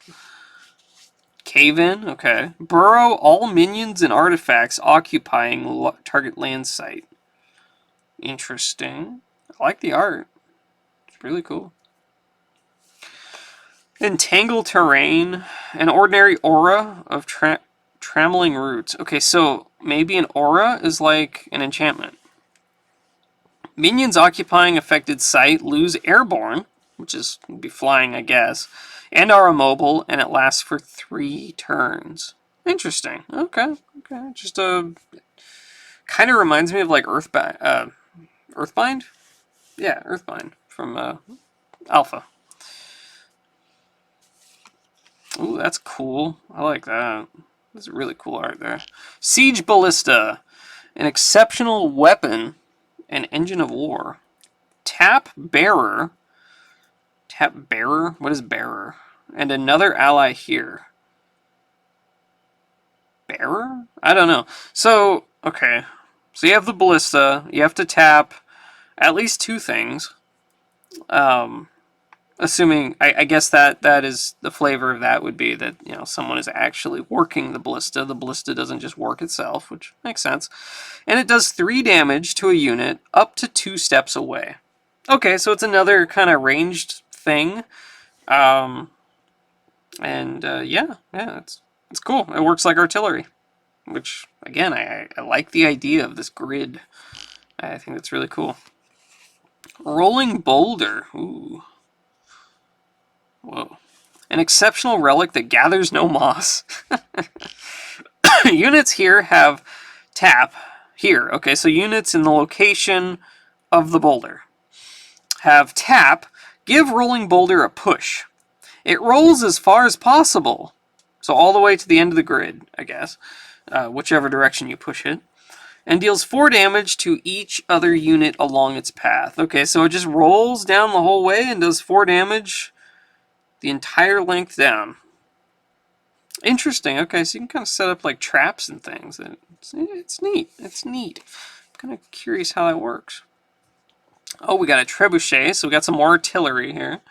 Cave in, okay. Burrow all minions and artifacts occupying target land site. Interesting. I like the art. It's really cool. Entangle terrain. An ordinary aura of trammeling roots. Okay, so maybe an aura is like an enchantment. Minions occupying affected site lose airborne, which is be flying, I guess, and are immobile, and it lasts for 3 turns. Interesting. Okay. Okay. Just a kind of reminds me of like Earthbind. Earthbind? Yeah, Earthbind from Alpha. Ooh, that's cool. I like that. That's really cool art there. Siege Ballista, an exceptional weapon and engine of war. Tap Bearer. Tap Bearer? What is Bearer? And another ally here. Bearer? I don't know. So, okay. So you have the Ballista. You have to tap at least 2 things. Assuming, I guess that is the flavor of that would be that, you know, someone is actually working the Ballista. The Ballista doesn't just work itself, which makes sense. And it does 3 damage to a unit up to 2 steps away. Okay, so it's another kind of ranged thing. Yeah, it's cool. It works like artillery, which, again, I like the idea of this grid. I think that's really cool. Rolling Boulder. Ooh. Whoa. An exceptional relic that gathers no moss. Units here have tap. Here, okay, so units in the location of the boulder have tap. Give Rolling Boulder a push. It rolls as far as possible. So all the way to the end of the grid, I guess. Whichever direction you push it. And deals 4 damage to each other unit along its path. Okay, so it just rolls down the whole way and does 4 damage the entire length down. Interesting. Okay, so you can kind of set up like traps and things. It's neat. It's neat. I'm kind of curious how that works. Oh, we got a trebuchet, so we got some more artillery here.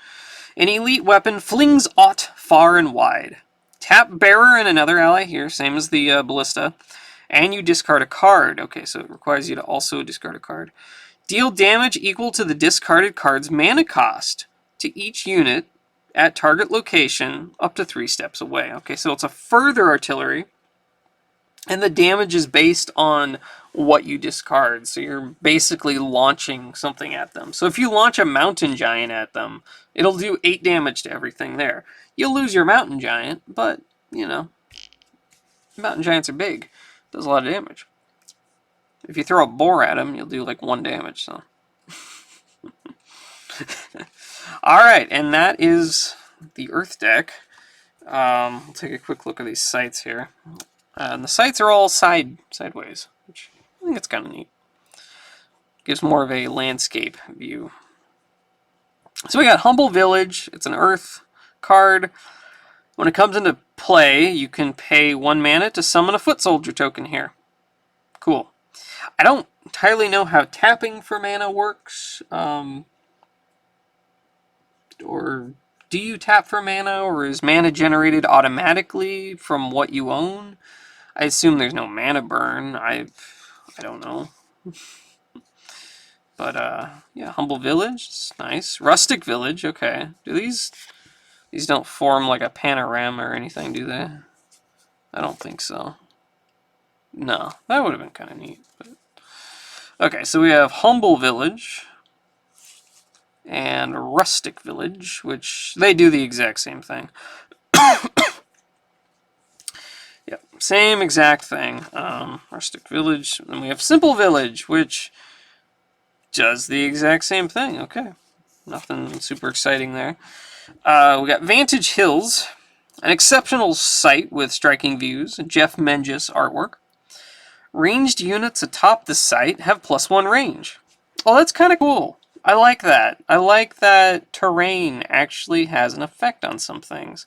An elite weapon flings aught far and wide. Tap Bearer and another ally here, same as the Ballista. And you discard a card. Okay, so it requires you to also discard a card. Deal damage equal to the discarded card's mana cost to each unit at target location up to 3 steps away. Okay, so it's a further artillery. And the damage is based on what you discard. So you're basically launching something at them. So if you launch a mountain giant at them, it'll do 8 damage to everything there. You'll lose your mountain giant, but, you know, mountain giants are big. Does a lot of damage. If you throw a boar at him, you'll do like 1 damage, so. Alright, and that is the Earth deck. We'll take a quick look at these sites here. And the sites are all sideways, which I think it's kind of neat. Gives more of a landscape view. So we got Humble Village. It's an Earth card. When it comes into play, you can pay 1 mana to summon a foot soldier token here. Cool. I don't entirely know how tapping for mana works. Or do you tap for mana, or is mana generated automatically from what you own? I assume there's no mana burn. I don't know. But yeah, Humble Village, it's nice. Rustic Village, okay. Do these don't form like a panorama or anything, do they? I don't think so. No, that would have been kind of neat. But... Okay, so we have Humble Village and Rustic Village, which they do the exact same thing. Yep, same exact thing. Rustic Village. And we have Simple Village, which does the exact same thing. Okay, nothing super exciting there. We got Vantage Hills, an exceptional site with striking views, Jeff Menges artwork. Ranged units atop the site have +1 range. Well, that's kind of cool. I like that. I like that terrain actually has an effect on some things.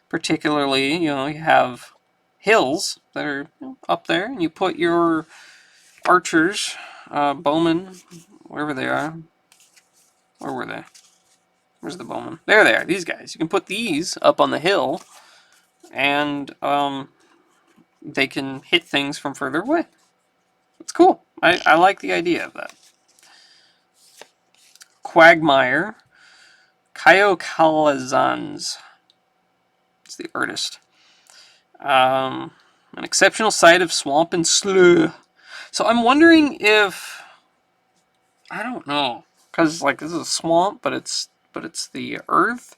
Particularly, you have hills that are up there, and you put your archers, bowmen, wherever they are. Where were they? Where's the bowmen? There they are, these guys. You can put these up on the hill, and they can hit things from further away. It's cool. I like the idea of that. Quagmire. Kyokalazans. It's the artist. An exceptional site of swamp and slough. So I'm wondering if... I don't know. Because, like, this is a swamp, but it's the earth.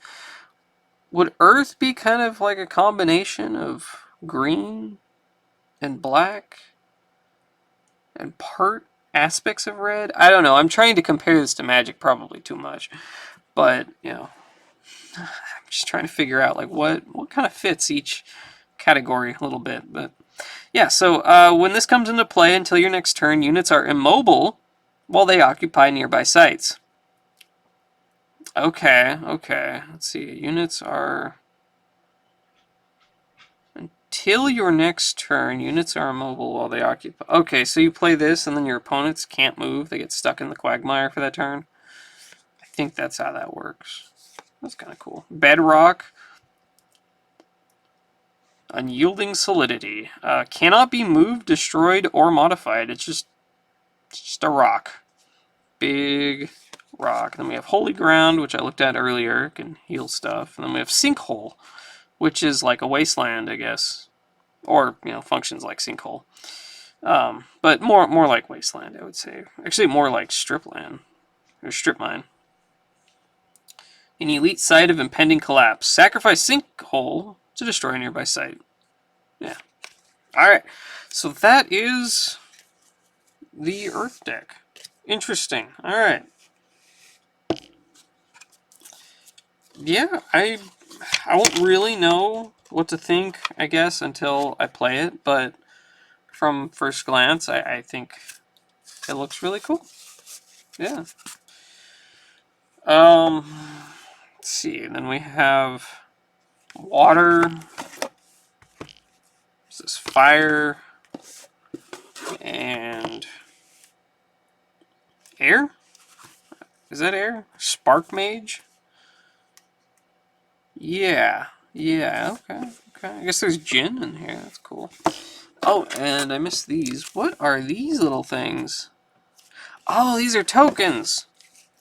Would earth be kind of like a combination of green and black and part aspects of red? I don't know. I'm trying to compare this to Magic probably too much. But, I'm just trying to figure out, like, what kind of fits each category a little bit. But, yeah, so when this comes into play until your next turn, units are immobile while they occupy nearby sites. Okay. Let's see. Units are... Until your next turn, units are immobile while they occupy... Okay, so you play this, and then your opponents can't move. They get stuck in the Quagmire for that turn. I think that's how that works. That's kind of cool. Bedrock. Unyielding Solidity. Cannot be moved, destroyed, or modified. It's just a rock. Big rock. Then we have Holy Ground, which I looked at earlier. Can heal stuff. And then we have Sinkhole, which is like a wasteland, I guess. Or, functions like Sinkhole. But more like wasteland, I would say. Actually, more like stripland. Or strip mine. An elite site of impending collapse. Sacrifice Sinkhole to destroy a nearby site. Yeah. Alright. So that is the Earth deck. Interesting. Alright. Yeah, I won't really know what to think, I guess, until I play it, but from first glance, I think it looks really cool. Yeah. Let's see, then we have water. This is fire and air. Is that air? Spark Mage? Yeah, okay. I guess there's gin in here. That's cool. Oh, and I missed these. What are these little things? Oh, these are tokens.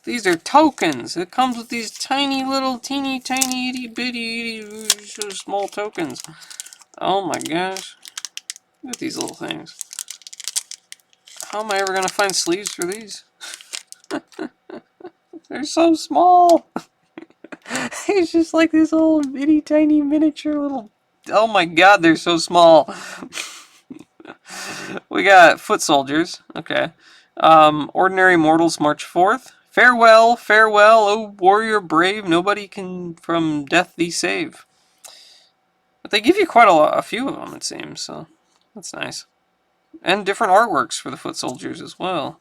These are tokens. It comes with these tiny little, teeny, tiny, itty bitty, small tokens. Oh my gosh. Look at these little things. How am I ever going to find sleeves for these? They're so small. It's just like this little bitty, tiny, miniature little... Oh my god, they're so small. We got foot soldiers. Okay. Ordinary mortals march forth. Farewell, farewell, O warrior brave. Nobody can from death thee save. But they give you quite a few of them, it seems. So that's nice. And different artworks for the foot soldiers as well.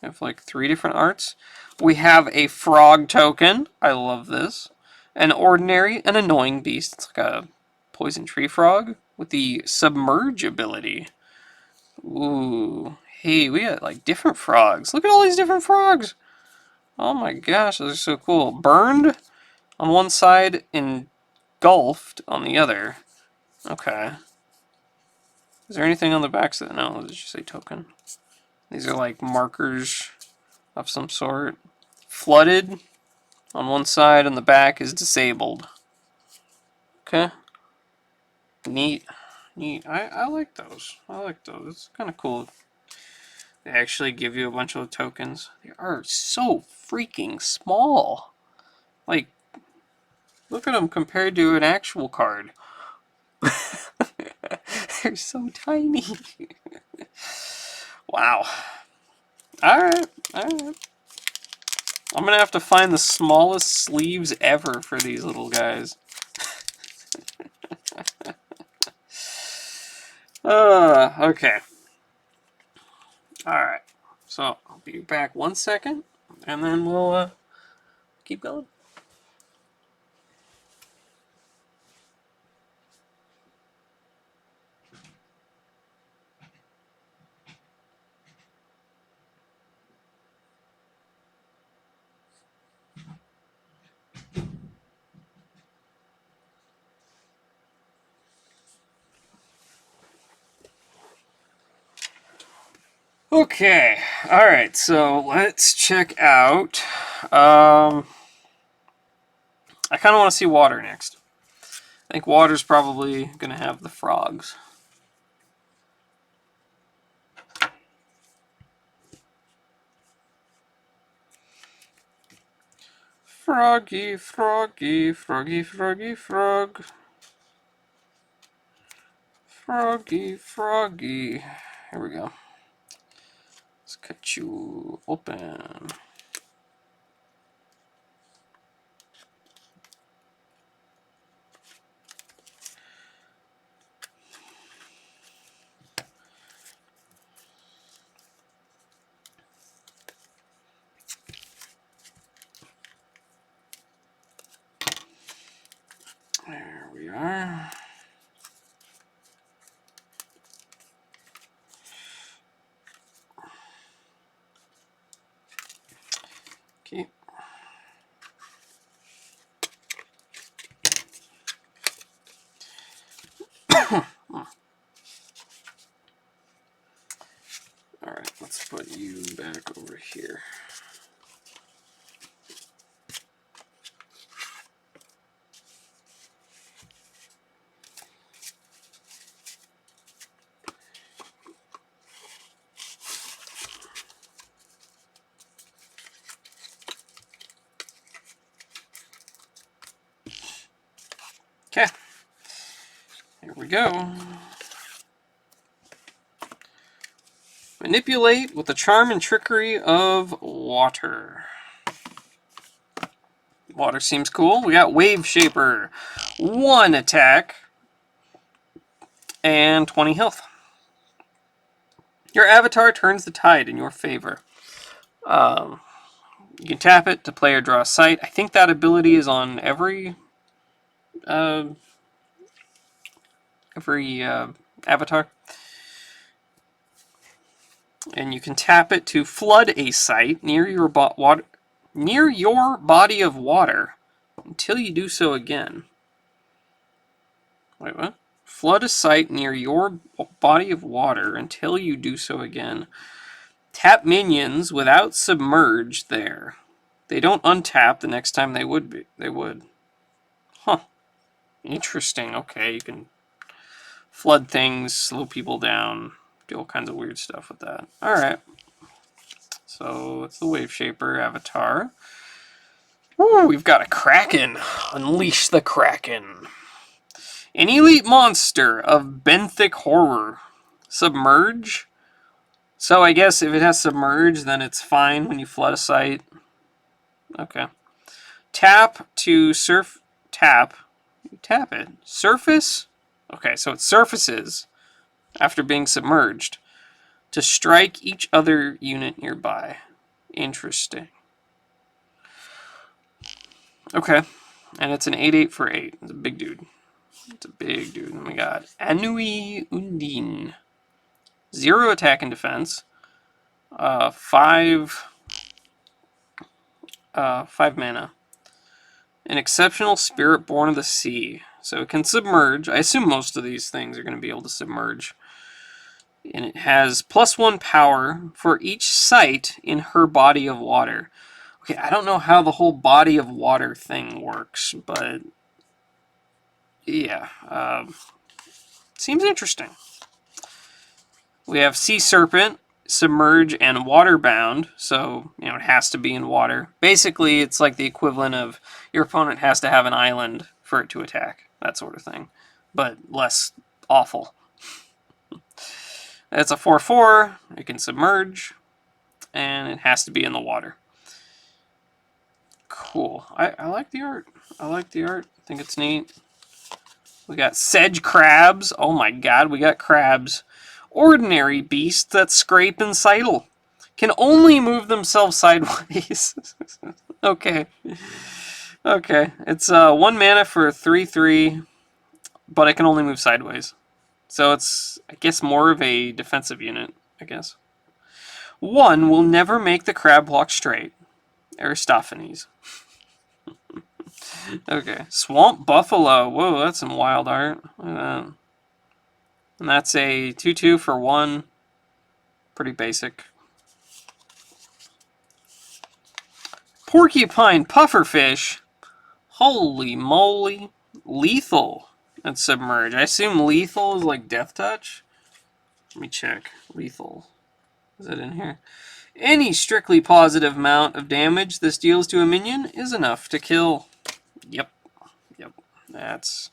We have like 3 different arts. We have a frog token. I love this. An ordinary, an annoying beast. It's like a Poison Tree Frog with the Submerge ability. Ooh. Hey, we got like different frogs. Look at all these different frogs. Oh my gosh, those are so cool. Burned on one side, engulfed on the other. Okay. Is there anything on the back? No, did you say token? These are like markers of some sort. Flooded on one side, and the back is disabled. Okay. Neat. Neat. I like those. I like those. It's kind of cool. They actually give you a bunch of tokens. They are so freaking small. Like, look at them compared to an actual card. They're so tiny. Wow. Alright. Alright. I'm gonna have to find the smallest sleeves ever for these little guys. Okay. Alright. So, I'll be back 1 second, and then we'll keep going. Okay, alright, so let's check out, I kind of want to see water next. I think water's probably going to have the frogs. Froggy, froggy, froggy, froggy, frog. Froggy, froggy. Here we go. Let's cut you open. There we are. Okay. Alright, let's put you back over here. Okay. Here we go. Manipulate with the charm and trickery of water. Water seems cool. We got Wave Shaper. 1 attack and 20 health. Your avatar turns the tide in your favor. You can tap it to play or draw a sight. I think that ability is on every avatar. And you can tap it to flood a site near your body of water until you do so again. Wait, what? Flood a site near your body of water until you do so again. Tap minions without submerge there. They don't untap the next time they would. Huh. Interesting. Okay, you can flood things, slow people down, do all kinds of weird stuff with that. Alright. So it's the Wave Shaper avatar. Ooh, we've got a Kraken. Unleash the Kraken. An elite monster of benthic horror. Submerge. So I guess if it has submerge, then it's fine when you flood a site. Okay. Tap to tap it. Surface? Okay, so it surfaces after being submerged to strike each other unit nearby. Interesting. Okay. And it's an 8/8 for 8. It's a big dude. It's a big dude. And we got Anui Undine. 0 attack and defense. 5 mana. An exceptional spirit born of the sea. So it can submerge. I assume most of these things are going to be able to submerge. And it has +1 power for each site in her body of water. Okay, I don't know how the whole body of water thing works, but yeah, seems interesting. We have Sea Serpent, Submerge, and Waterbound, so it has to be in water. Basically, it's like the equivalent of your opponent has to have an island for it to attack, that sort of thing, but less awful. It's a 4/4, it can submerge, and it has to be in the water. Cool. I like the art. I like the art. I think it's neat. We got sedge crabs. Oh my god, we got crabs. Ordinary beasts that scrape and sidle. Can only move themselves sideways. Okay. Okay. It's 1 mana for 3/3, but it can only move sideways. So it's, I guess, more of a defensive unit, I guess. 1 will never make the crab walk straight. Aristophanes. Okay. Swamp Buffalo. Whoa, that's some wild art. And that's a 2/2 for 1. Pretty basic. Porcupine Pufferfish. Holy moly. Lethal. And Submerge. I assume lethal is like Death Touch. Let me check. Lethal. Is it in here? Any strictly positive amount of damage this deals to a minion is enough to kill. Yep. Yep. That's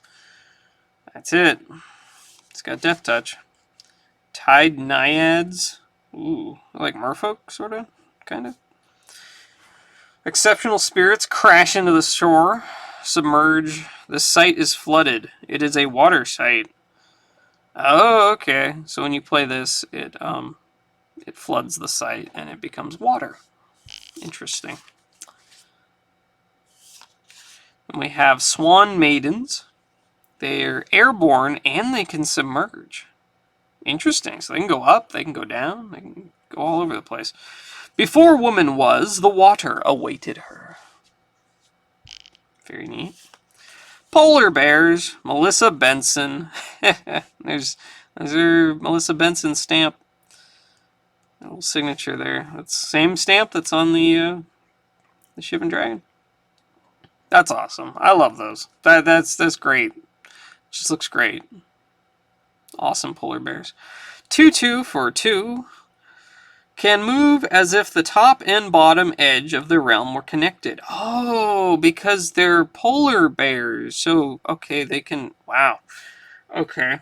it. It's got Death Touch. Tide Naiads. Ooh. Like merfolk, sort of? Kind of. Exceptional spirits crash into the shore. Submerge. The site is flooded. It is a water site. Oh, okay. So when you play this, it floods the site and it becomes water. Interesting. And we have Swan Maidens. They're airborne and they can submerge. Interesting. So they can go up, they can go down, they can go all over the place. Before woman was, the water awaited her. Very neat. Polar Bears, Melissa Benson. There's her Melissa Benson stamp. A little signature there. That's the same stamp that's on the Shivan Dragon. That's awesome. I love those. That's great. Just looks great. Awesome polar bears. 2/2 for 2. Can move as if the top and bottom edge of the realm were connected. Oh, because they're polar bears. So, okay, they can... Wow. Okay.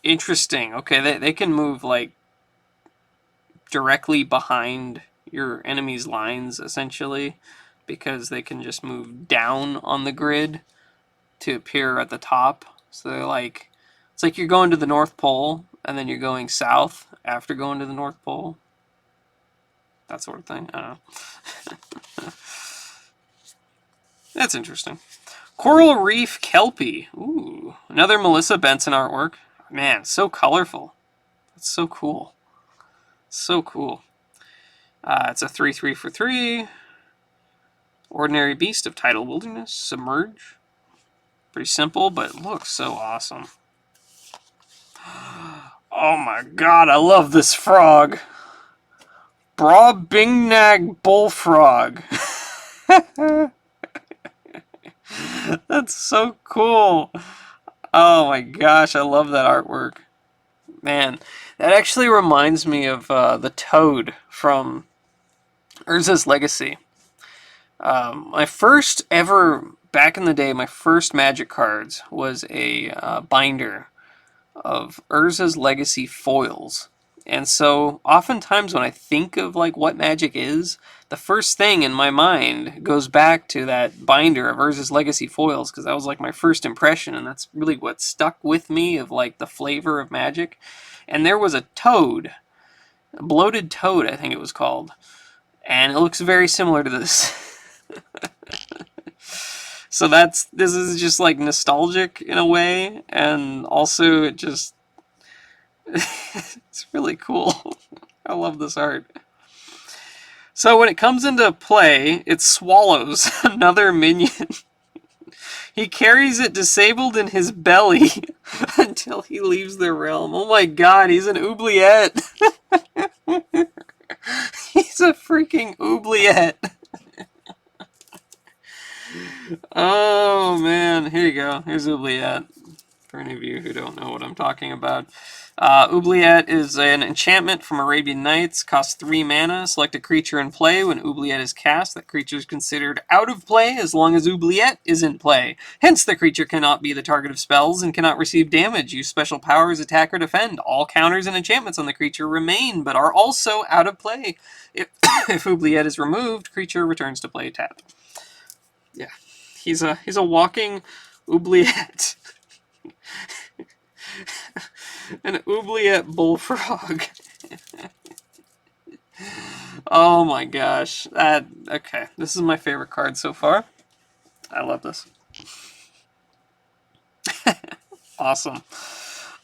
Interesting. Okay, they can move, like, directly behind your enemy's lines, essentially, because they can just move down on the grid to appear at the top. So they're like... It's like you're going to the North Pole, and then you're going south after going to the North Pole. That sort of thing. I don't know. That's interesting. Coral Reef Kelpie. Ooh, another Melissa Benson artwork. Man, so colorful. That's so cool. So cool. It's a 3/3 for 3. Ordinary Beast of Tidal Wilderness. Submerge. Pretty simple, but it looks so awesome. Oh my god, I love this frog. Brobingnag Bullfrog. That's so cool. Oh my gosh, I love that artwork. Man, that actually reminds me of the Toad from Urza's Legacy. My first ever, back in the day, my first Magic cards was a binder of Urza's Legacy foils. And so oftentimes when I think of like what Magic is, the first thing in my mind goes back to that binder of Urza's Legacy foils, because that was like my first impression, and that's really what stuck with me of like the flavor of Magic. And there was a toad, a bloated toad I think it was called, and it looks very similar to this. So this is just like nostalgic in a way, and also it just it's really cool. I love this art. So when it comes into play, it swallows another minion. He carries it disabled in his belly until he leaves the realm. Oh my god, he's an oubliette. He's a freaking oubliette. Oh man, here you go. Here's oubliette. For any of you who don't know what I'm talking about. Oubliette is an enchantment from Arabian Nights. Costs 3 mana. Select a creature in play. When Oubliette is cast, that creature is considered out of play as long as Oubliette is in play. Hence, the creature cannot be the target of spells and cannot receive damage, use special powers, attack, or defend. All counters and enchantments on the creature remain, but are also out of play. If Oubliette is removed, creature returns to play tapped. Yeah, he's a walking oubliette. An oubliette bullfrog. Oh my gosh. Okay, this is my favorite card so far. I love this. Awesome.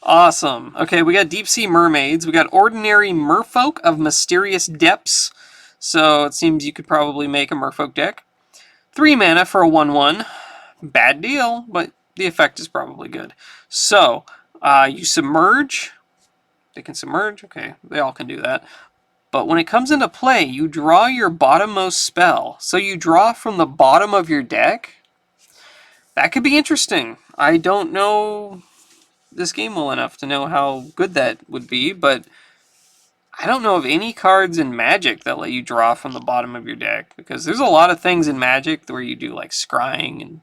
Awesome. Okay, we got Deep Sea Mermaids. We got Ordinary Merfolk of Mysterious Depths. So it seems you could probably make a Merfolk deck. 3 mana for a 1/1. Bad deal, but the effect is probably good. So, you submerge. They can submerge. Okay, they all can do that. But when it comes into play, you draw your bottommost spell. So you draw from the bottom of your deck. That could be interesting. I don't know this game well enough to know how good that would be, but I don't know of any cards in Magic that let you draw from the bottom of your deck, because there's a lot of things in Magic where you do like scrying and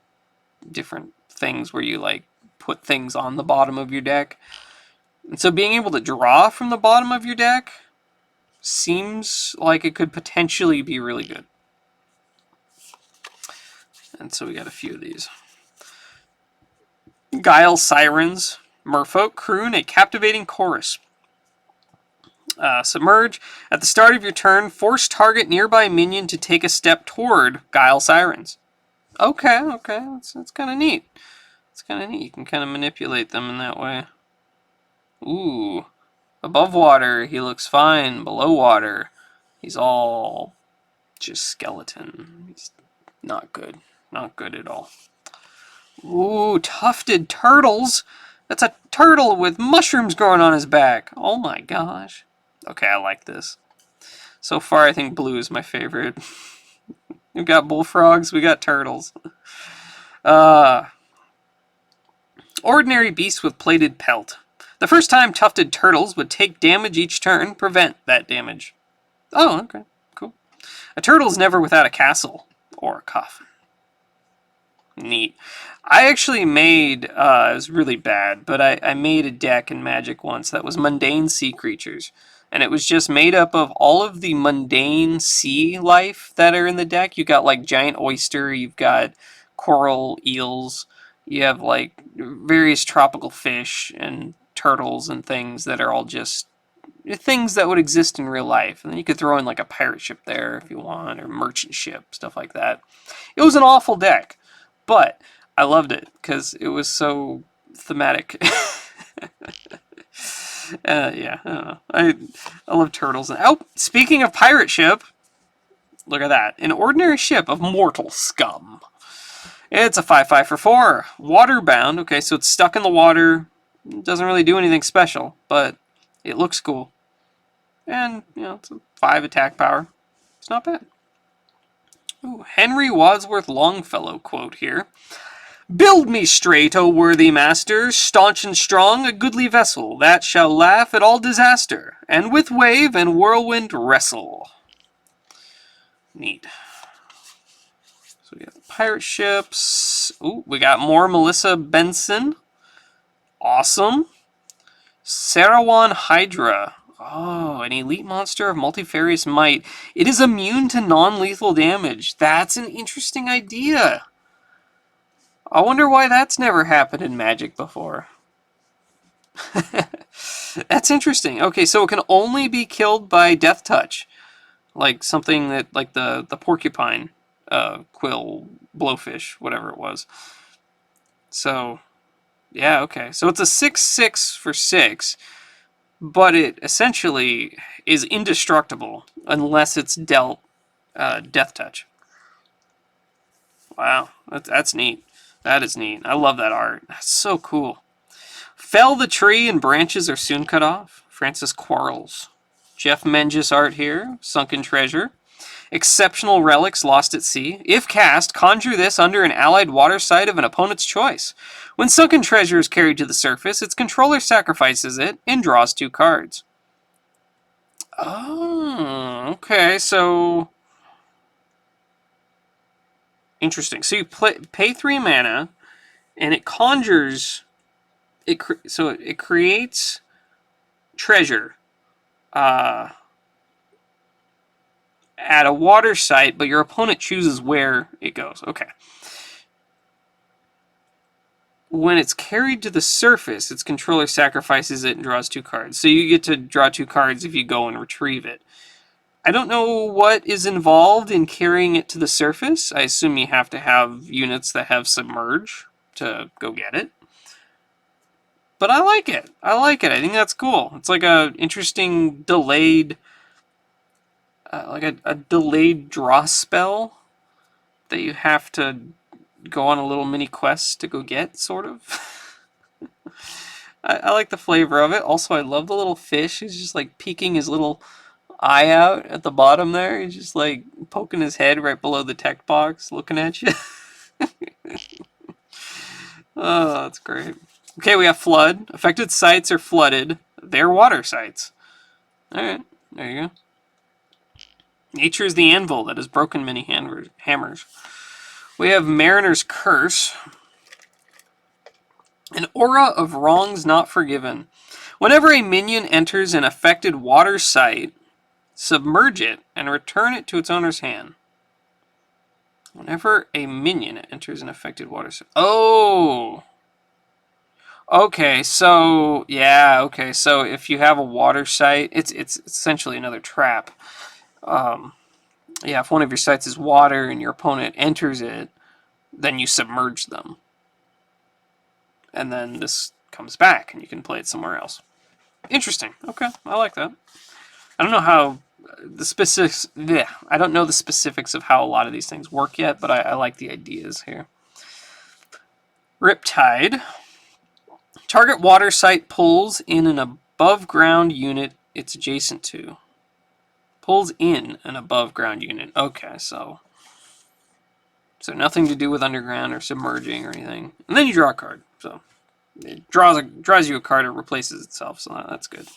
different things where you like put things on the bottom of your deck. And so being able to draw from the bottom of your deck seems like it could potentially be really good. And so we got a few of these. Guile Sirens. Merfolk croon a captivating chorus. Submerge. At the start of your turn, force target nearby minion to take a step toward Guile Sirens. Okay. That's kind of neat. It's kind of neat. You can kind of manipulate them in that way. Ooh. Above water, he looks fine. Below water, he's all just skeleton. He's not good. Not good at all. Ooh, tufted turtles. That's a turtle with mushrooms growing on his back. Oh my gosh. Okay, I like this. So far, I think blue is my favorite. We've got bullfrogs, we got turtles. Ordinary beast with plated pelt. The first time tufted turtles would take damage each turn, prevent that damage. Oh, okay, cool. A turtle's never without a castle or a coffin. Neat. I actually made, it was really bad, but I made a deck in Magic once that was mundane sea creatures. And it was just made up of all of the mundane sea life that are in the deck. You got like giant oyster, you've got coral eels, you have like various tropical fish and turtles and things that are all just things that would exist in real life. And then you could throw in like a pirate ship there if you want, or merchant ship, stuff like that. It was an awful deck, but I loved it because it was so thematic. Yeah, I don't know. I love turtles. Oh, speaking of pirate ship, look at that. An ordinary ship of mortal scum. It's a 5/5 for 4. Waterbound. Okay, so it's stuck in the water. It doesn't really do anything special, but it looks cool. And, it's a 5 attack power. It's not bad. Ooh, Henry Wadsworth Longfellow quote here. Build me straight, O worthy master, staunch and strong, a goodly vessel, that shall laugh at all disaster, and with wave and whirlwind wrestle. Neat. So we got the pirate ships. Ooh, we got more Melissa Benson. Awesome. Sarawan Hydra. Oh, an elite monster of multifarious might. It is immune to non-lethal damage. That's an interesting idea. I wonder why that's never happened in Magic before. That's interesting. Okay, so it can only be killed by Death Touch. Like something that, like the porcupine quill blowfish, whatever it was. So, yeah, okay. So it's a 6/6 for 6, but it essentially is indestructible unless it's dealt Death Touch. Wow, that's neat. That is neat. I love that art. That's so cool. Fell the tree and branches are soon cut off. Francis Quarles. Jeff Menges art here. Sunken Treasure. Exceptional relics lost at sea. If cast, conjure this under an allied water site of an opponent's choice. When sunken treasure is carried to the surface, its controller sacrifices it and draws 2 cards. Oh, okay, so... Interesting. So you pay 3 mana, and it conjures... So it creates treasure at a water site, but your opponent chooses where it goes. Okay. When it's carried to the surface, its controller sacrifices it and draws 2 cards. So you get to draw 2 cards if you go and retrieve it. I don't know what is involved in carrying it to the surface. I assume you have to have units that have Submerge to go get it. But I like it. I like it. I think that's cool. It's like a interesting delayed... like a delayed draw spell that you have to go on a little mini quest to go get, sort of. I like the flavor of it. Also, I love the little fish. He's just like peeking his little eye out at the bottom there. He's just like poking his head right below the text box, looking at you. Oh, that's great. Okay, we have Flood. Affected sites are flooded. They're water sites. Alright, there you go. Nature is the anvil that has broken many hammers. We have Mariner's Curse. An aura of wrongs not forgiven. Whenever a minion enters an affected water site, submerge it and return it to its owner's hand. Whenever a minion enters an affected water site. Oh! Okay, so... Yeah, okay, so if you have a water site, it's essentially another trap. Yeah, if one of your sites is water and your opponent enters it, then you submerge them. And then this comes back and you can play it somewhere else. Interesting. Okay, I like that. I don't know how the specifics... Yeah, I don't know the specifics of how a lot of these things work yet, but I like the ideas here. Riptide. Target water site pulls in an above ground unit it's adjacent to. Pulls in an above ground unit. Okay, so nothing to do with underground or submerging or anything. And then you draw a card. So it draws you a card, it replaces itself, so that's good.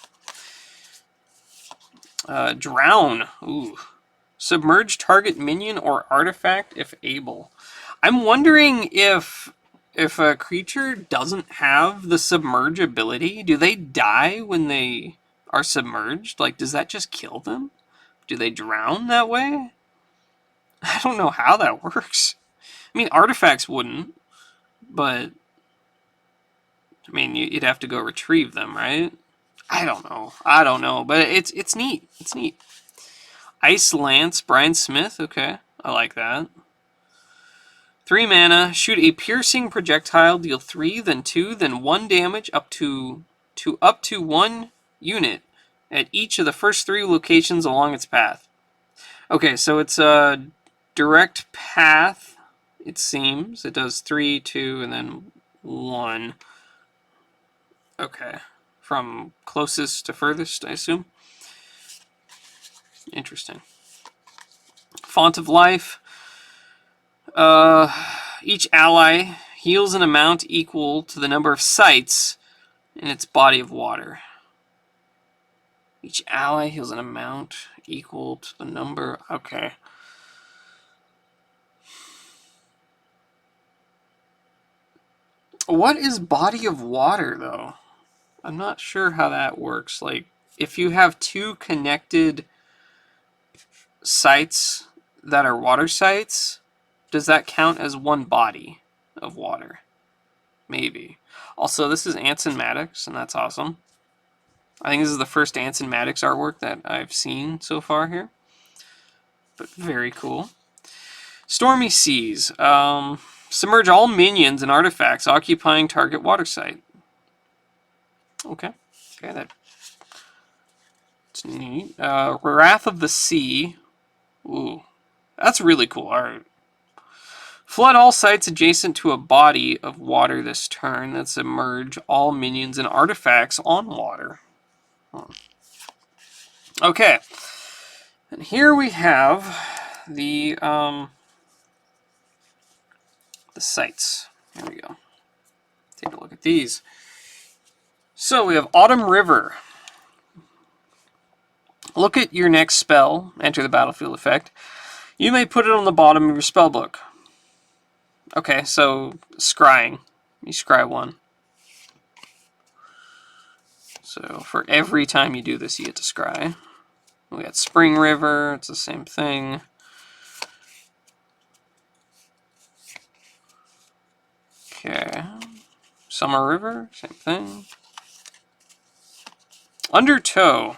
Drown. Ooh. Submerge target minion or artifact if able. I'm wondering if a creature doesn't have the submerge ability, do they die when they are submerged? Like, does that just kill them? Do they drown that way? I don't know how that works. I mean, artifacts wouldn't, but I mean, you'd have to go retrieve them, right? I don't know, but it's neat. It's neat. Ice Lance, Brian Smith. Okay, I like that. 3 mana, shoot a piercing projectile, deal 3, then 2, then 1 damage up to 1 unit at each of the first 3 locations along its path. Okay, so it's a direct path, it seems. It does 3, 2, and then 1. Okay, from closest to furthest, I assume. Interesting. Font of Life. Each ally heals an amount equal to the number of sites in its body of water. Each ally heals an amount equal to the number... Okay. What is body of water, though? I'm not sure how that works. Like, if you have 2 connected sites that are water sites, does that count as 1 body of water? Maybe. Also, this is Anson Maddox, and that's awesome. I think this is the first Anson Maddox artwork that I've seen so far here. But very cool. Stormy Seas. Submerge all minions and artifacts occupying target water site. Okay. Okay, that's neat. Wrath of the Sea. Ooh. That's really cool art. Flood all sites adjacent to a body of water this turn. That submerge all minions and artifacts on water. Okay. And here we have the sites. Here we go. Take a look at these. So we have Autumn River. Look at your next spell. Enter the battlefield effect. You may put it on the bottom of your spellbook. Okay, so scrying. You scry 1. So for every time you do this, you get to scry. We got Spring River. It's the same thing. Okay. Summer River. Same thing. Undertow.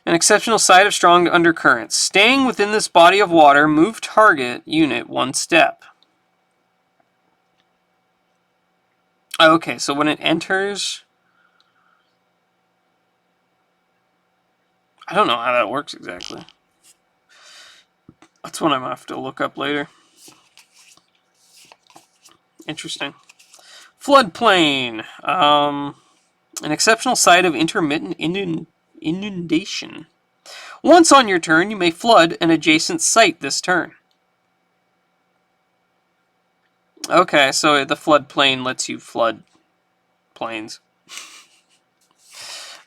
An exceptional site of strong undercurrents. Staying within this body of water, move target unit 1 step. Okay, so when it enters... I don't know how that works exactly. That's what I'm going to have to look up later. Interesting. Floodplain. An exceptional site of intermittent inundation. Once on your turn, you may flood an adjacent site this turn. Okay, so the floodplain lets you flood plains.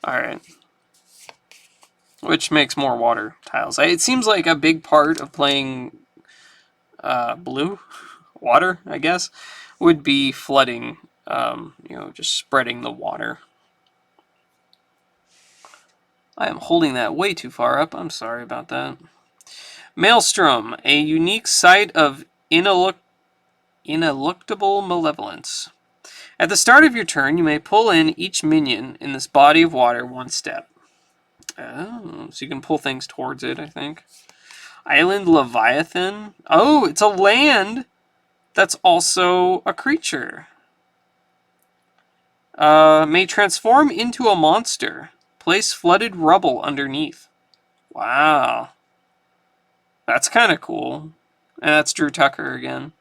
Alright. Which makes more water tiles. It seems like a big part of playing blue water, I guess, would be flooding, just spreading the water. I am holding that way too far up. I'm sorry about that. Maelstrom, a unique site of ineluctable malevolence. At the start of your turn, you may pull in each minion in this body of water 1 step. Oh, so you can pull things towards it, I think. Island Leviathan. Oh, it's a land that's also a creature. May transform into a monster. Place flooded rubble underneath. Wow. That's kind of cool. And that's Drew Tucker again.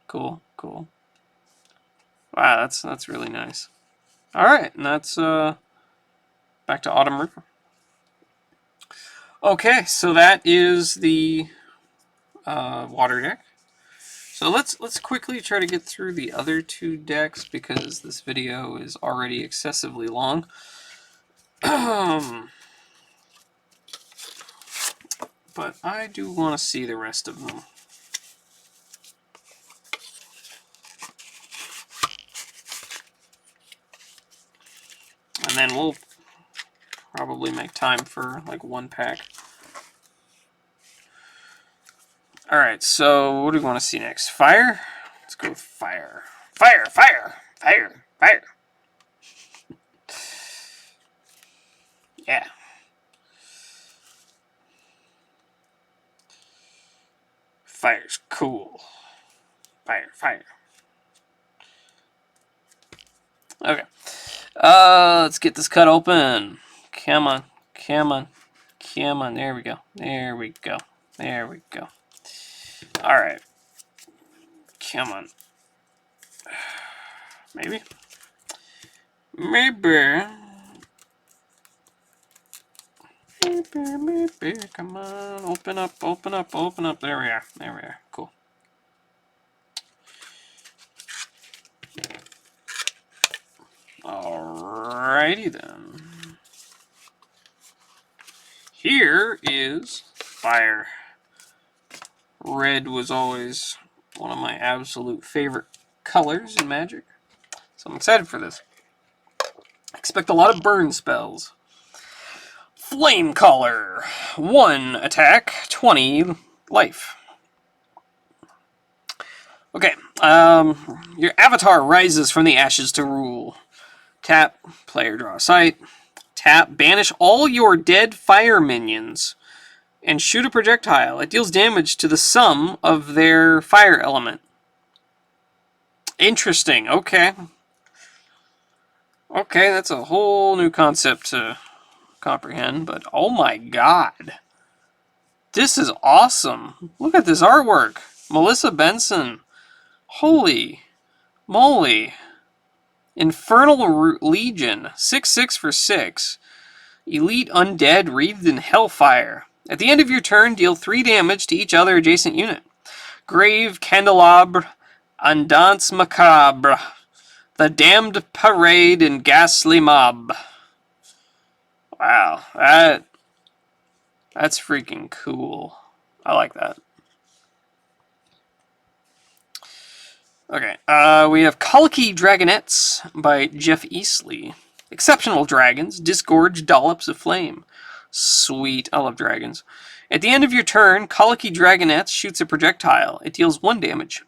Cool, cool. Wow, that's really nice. Alright, and that's back to Autumn River. Okay, so that is the water deck. So let's quickly try to get through the other 2 decks because this video is already excessively long. But I do want to see the rest of them. And then we'll probably make time for like 1 pack. Alright, so what do we want to see next? Fire? Let's go with fire. Fire, fire, fire, fire. Yeah. Fire's cool. Fire, fire. Okay. Let's get this cut open. Come on, come on, come on. There we go. There we go. There we go. Alright. Come on. Maybe? Maybe. Maybe. Come on. Open up, open up, open up. There we are. There we are. Cool. Alrighty then. Here is fire. Red was always one of my absolute favorite colors in Magic. So I'm excited for this. Expect a lot of burn spells. Flame Caller. 1 attack, 20 life. Okay. Your avatar rises from the ashes to rule. Tap, player draw a site. Tap, banish all your dead fire minions and shoot a projectile. It deals damage to the sum of their fire element. Interesting. Okay. Okay, that's a whole new concept to comprehend, but oh my god. This is awesome. Look at this artwork. Melissa Benson. Holy moly. Infernal Legion. 6/6 for 6. Elite Undead wreathed in Hellfire. At the end of your turn, deal 3 damage to each other adjacent unit. Grave Candelabre, Andance Macabre, the Damned Parade, and Ghastly Mob. Wow, that's freaking cool. I like that. Okay, we have Kalki Dragonettes by Jeff Eastley. Exceptional dragons, disgorge dollops of flame. Sweet, I love dragons. At the end of your turn, Kalki Dragonettes shoots a projectile. It deals 1 damage.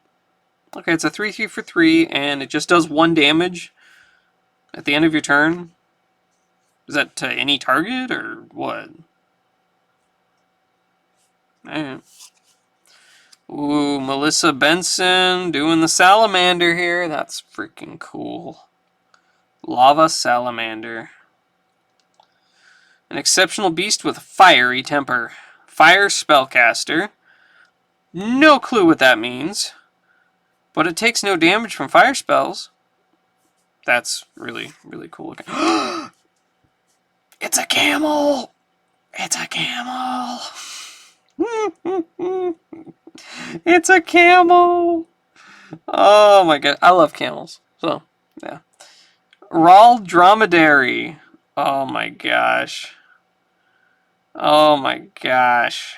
Okay, it's a 3/3 for 3, and it just does 1 damage at the end of your turn. Is that to any target, or what? Man. Ooh, Melissa Benson doing the salamander here. That's freaking cool. Lava salamander. An exceptional beast with fiery temper. Fire spellcaster. No clue what that means. But it takes no damage from fire spells. That's really, really cool looking. It's a camel! It's a camel! It's a camel! Oh my god, I love camels. So, yeah. Raw Dromedary. Oh my gosh. Oh my gosh.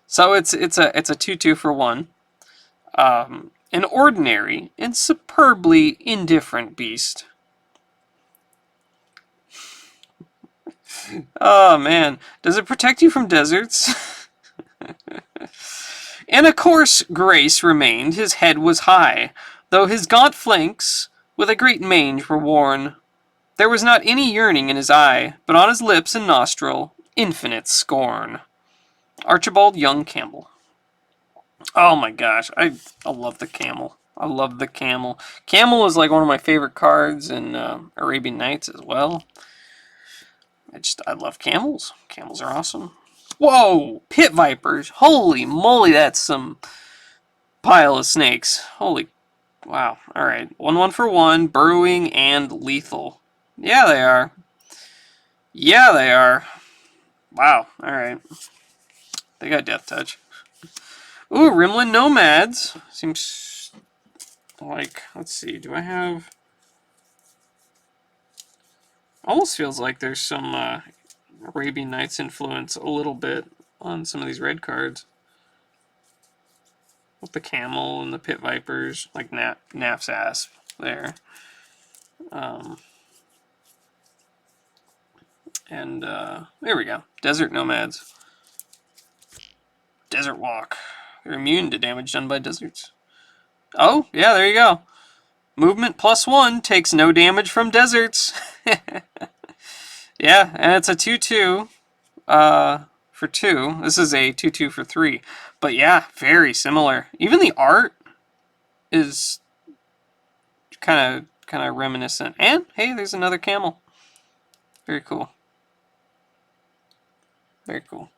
So it's a 2/2 for 1. An ordinary and superbly indifferent beast. Oh man, does it protect you from deserts? And of course grace remained, his head was high, though his gaunt flanks with a great mange were worn. There was not any yearning in his eye, but on his lips and nostril, infinite scorn. Archibald Young Campbell. Oh my gosh, I love the camel. I love the camel. Camel is like one of my favorite cards in Arabian Nights as well. I love camels. Camels are awesome. Whoa! Pit Vipers. Holy moly, that's some pile of snakes. Holy, wow. Alright, 1/1 for 1, burrowing and lethal. Yeah, they are. Yeah, they are. Wow, alright. They got Death Touch. Ooh, Rimland Nomads. Seems like, let's see, do I have... Almost feels like there's some Arabian Nights influence a little bit on some of these red cards. With the camel and the pit vipers, like Naf's Asp there. And there we go. Desert Nomads. Desert Walk. They're immune to damage done by deserts. Oh, yeah, there you go. Movement +1 takes no damage from deserts. Yeah, and it's a 2/2 for 2. This is a 2/2 for 3. But yeah, very similar. Even the art is kind of reminiscent. And hey, there's another camel. Very cool. Very cool.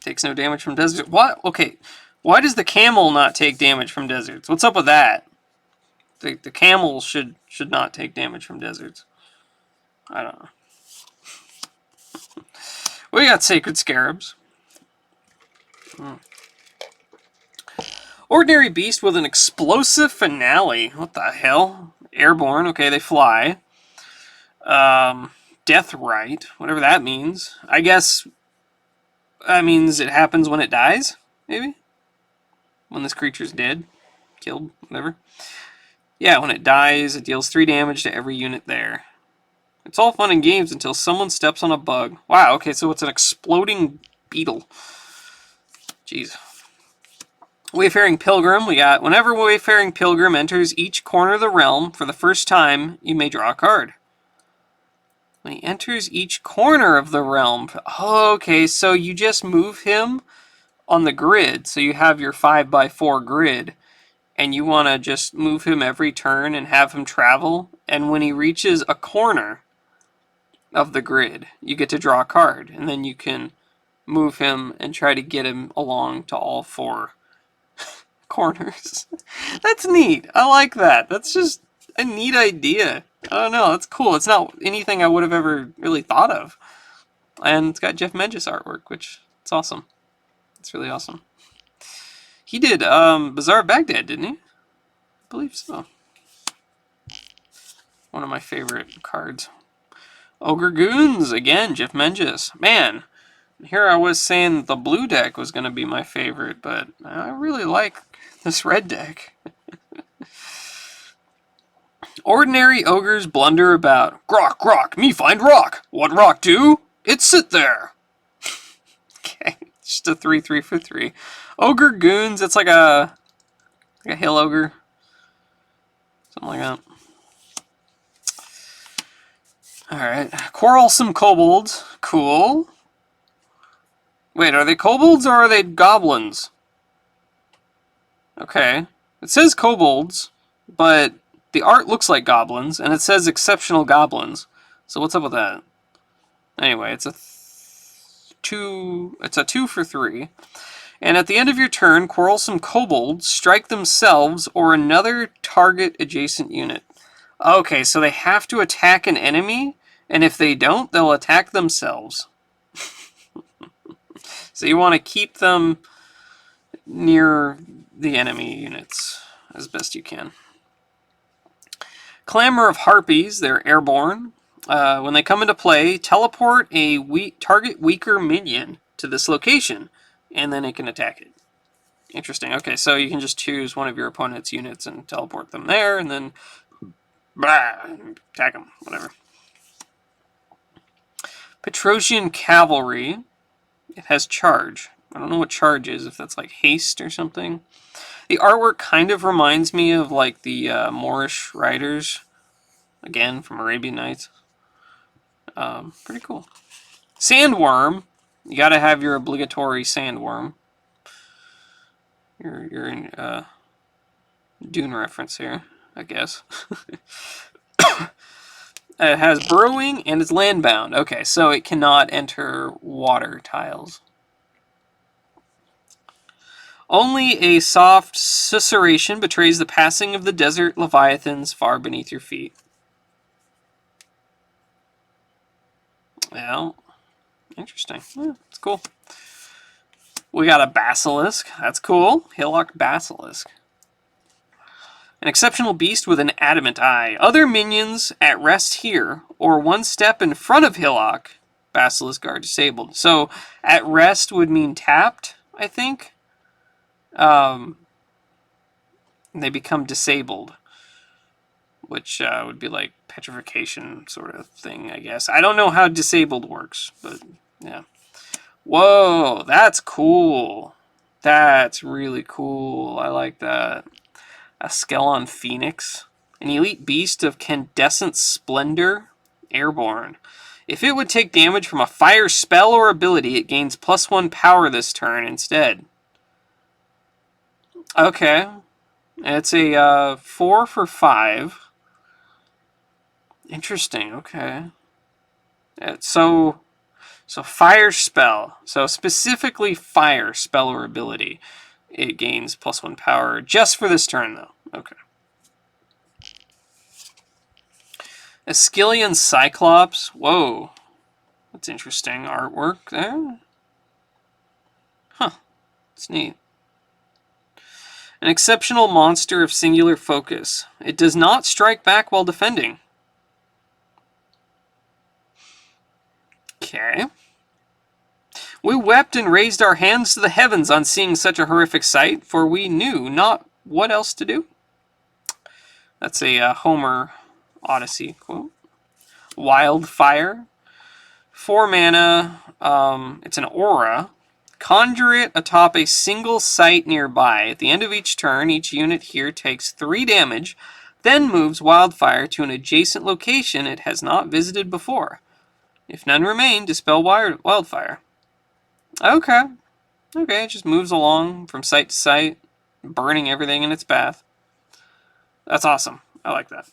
Takes no damage from deserts. What? Okay. Why does the camel not take damage from deserts? What's up with that? The camel should not take damage from deserts. I don't know. We got Sacred Scarabs. Ordinary beast with an explosive finale. What the hell? Airborne. Okay, they fly. Death Right. Whatever that means. I guess that means it happens when it dies? Maybe? When this creature's dead? Killed? Whatever. Yeah, when it dies, it deals 3 damage to every unit there. It's all fun and games until someone steps on a bug. Wow, okay, so it's an exploding beetle. Jeez. Wayfaring Pilgrim, we got, whenever Wayfaring Pilgrim enters each corner of the realm for the first time, you may draw a card. When he enters each corner of the realm. Okay, so you just move him on the grid. So you have your 5x4 grid, and you want to just move him every turn and have him travel. And when he reaches a corner of the grid, you get to draw a card, and then you can move him and try to get him along to all 4 corners. That's neat. I like that. That's just a neat idea. I don't know. That's cool. It's not anything I would have ever really thought of. And it's got Jeff Menges artwork, which it's awesome. It's really awesome. He did Bazaar Baghdad, didn't he? I believe so. One of my favorite cards. Ogre Goons, again, Jeff Menges. Man, here I was saying the blue deck was going to be my favorite, but I really like this red deck. Ordinary ogres blunder about. Grok, grok, me find rock. What rock do? It sit there. Okay, just a 3/3 for 3. Ogre Goons, it's like a hill ogre. Something like that. Alright, Quarrelsome Kobolds. Cool. Wait, are they kobolds or are they goblins? Okay. It says kobolds, but the art looks like goblins, and it says exceptional goblins. So what's up with that? Anyway, it's a 2 for 3. And at the end of your turn, Quarrelsome Kobolds strike themselves or another target adjacent unit. Okay, so they have to attack an enemy, and if they don't, they'll attack themselves. So you want to keep them near the enemy units as best you can. Clamor of Harpies, they're airborne. When they come into play, teleport a target weaker minion to this location, and then it can attack it. Interesting. Okay, so you can just choose one of your opponent's units and teleport them there, and then attack them, whatever. Petrosian Cavalry. It has charge. I don't know what charge is, if that's like haste or something. The artwork kind of reminds me of like the Moorish riders, again from Arabian Nights. Pretty cool. Sandworm. You gotta have your obligatory sandworm. You're in Dune reference here, I guess. It has burrowing and it's landbound. Okay, so it cannot enter water tiles. Only a soft susurration betrays the passing of the desert leviathans far beneath your feet. Well, interesting. Yeah, it's cool. We got a basilisk. That's cool. Hillock Basilisk. An exceptional beast with an adamant eye. Other minions at rest here, or one step in front of Hillock, Basilisk are disabled. So, at rest would mean tapped, I think. They become disabled, which would be like petrification sort of thing, I guess. I don't know how disabled works, but yeah. Whoa, that's cool. That's really cool. I like that. A Skellon Phoenix. An elite beast of Candescent Splendor. Airborne. If it would take damage from a fire spell or ability, it gains +1 power this turn instead. Okay. It's a 4 for 5. Interesting, okay. So fire spell. So specifically fire spell or ability. It gains +1 power just for this turn, though. Okay. Askelion Cyclops. Whoa. That's interesting artwork there. Huh. It's neat. An exceptional monster of singular focus. It does not strike back while defending. Okay. We wept and raised our hands to the heavens on seeing such a horrific sight, for we knew not what else to do. That's a Homer Odyssey quote. Wildfire. 4 mana. It's an aura. Conjure it atop a single site nearby. At the end of each turn, each unit here takes 3 damage, then moves Wildfire to an adjacent location it has not visited before. If none remain, dispel wildfire. Okay. Okay, it just moves along from site to site, burning everything in its path. That's awesome. I like that.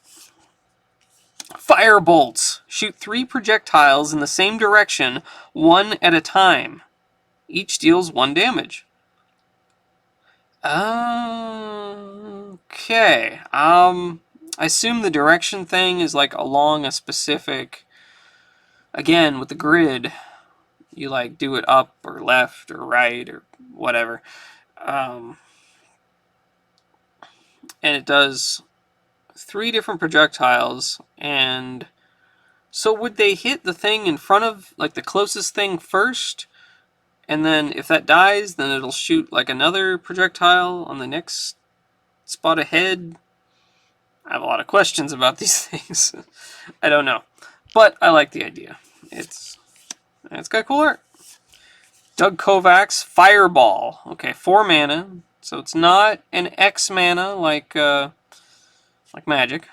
Fire bolts. Shoot 3 projectiles in the same direction, one at a time. Each deals 1 damage. Okay. I assume the direction thing is like along a specific... Again, with the grid, you like do it up or left or right or whatever. And it does 3 different projectiles, and so would they hit the thing in front of, like, the closest thing first, and then if that dies, then it'll shoot like another projectile on the next spot ahead? I have a lot of questions about these things. I don't know, but I like the idea. It's got cool art. Doug Kovac's Fireball. Okay, 4 mana, so it's not an X mana like Magic.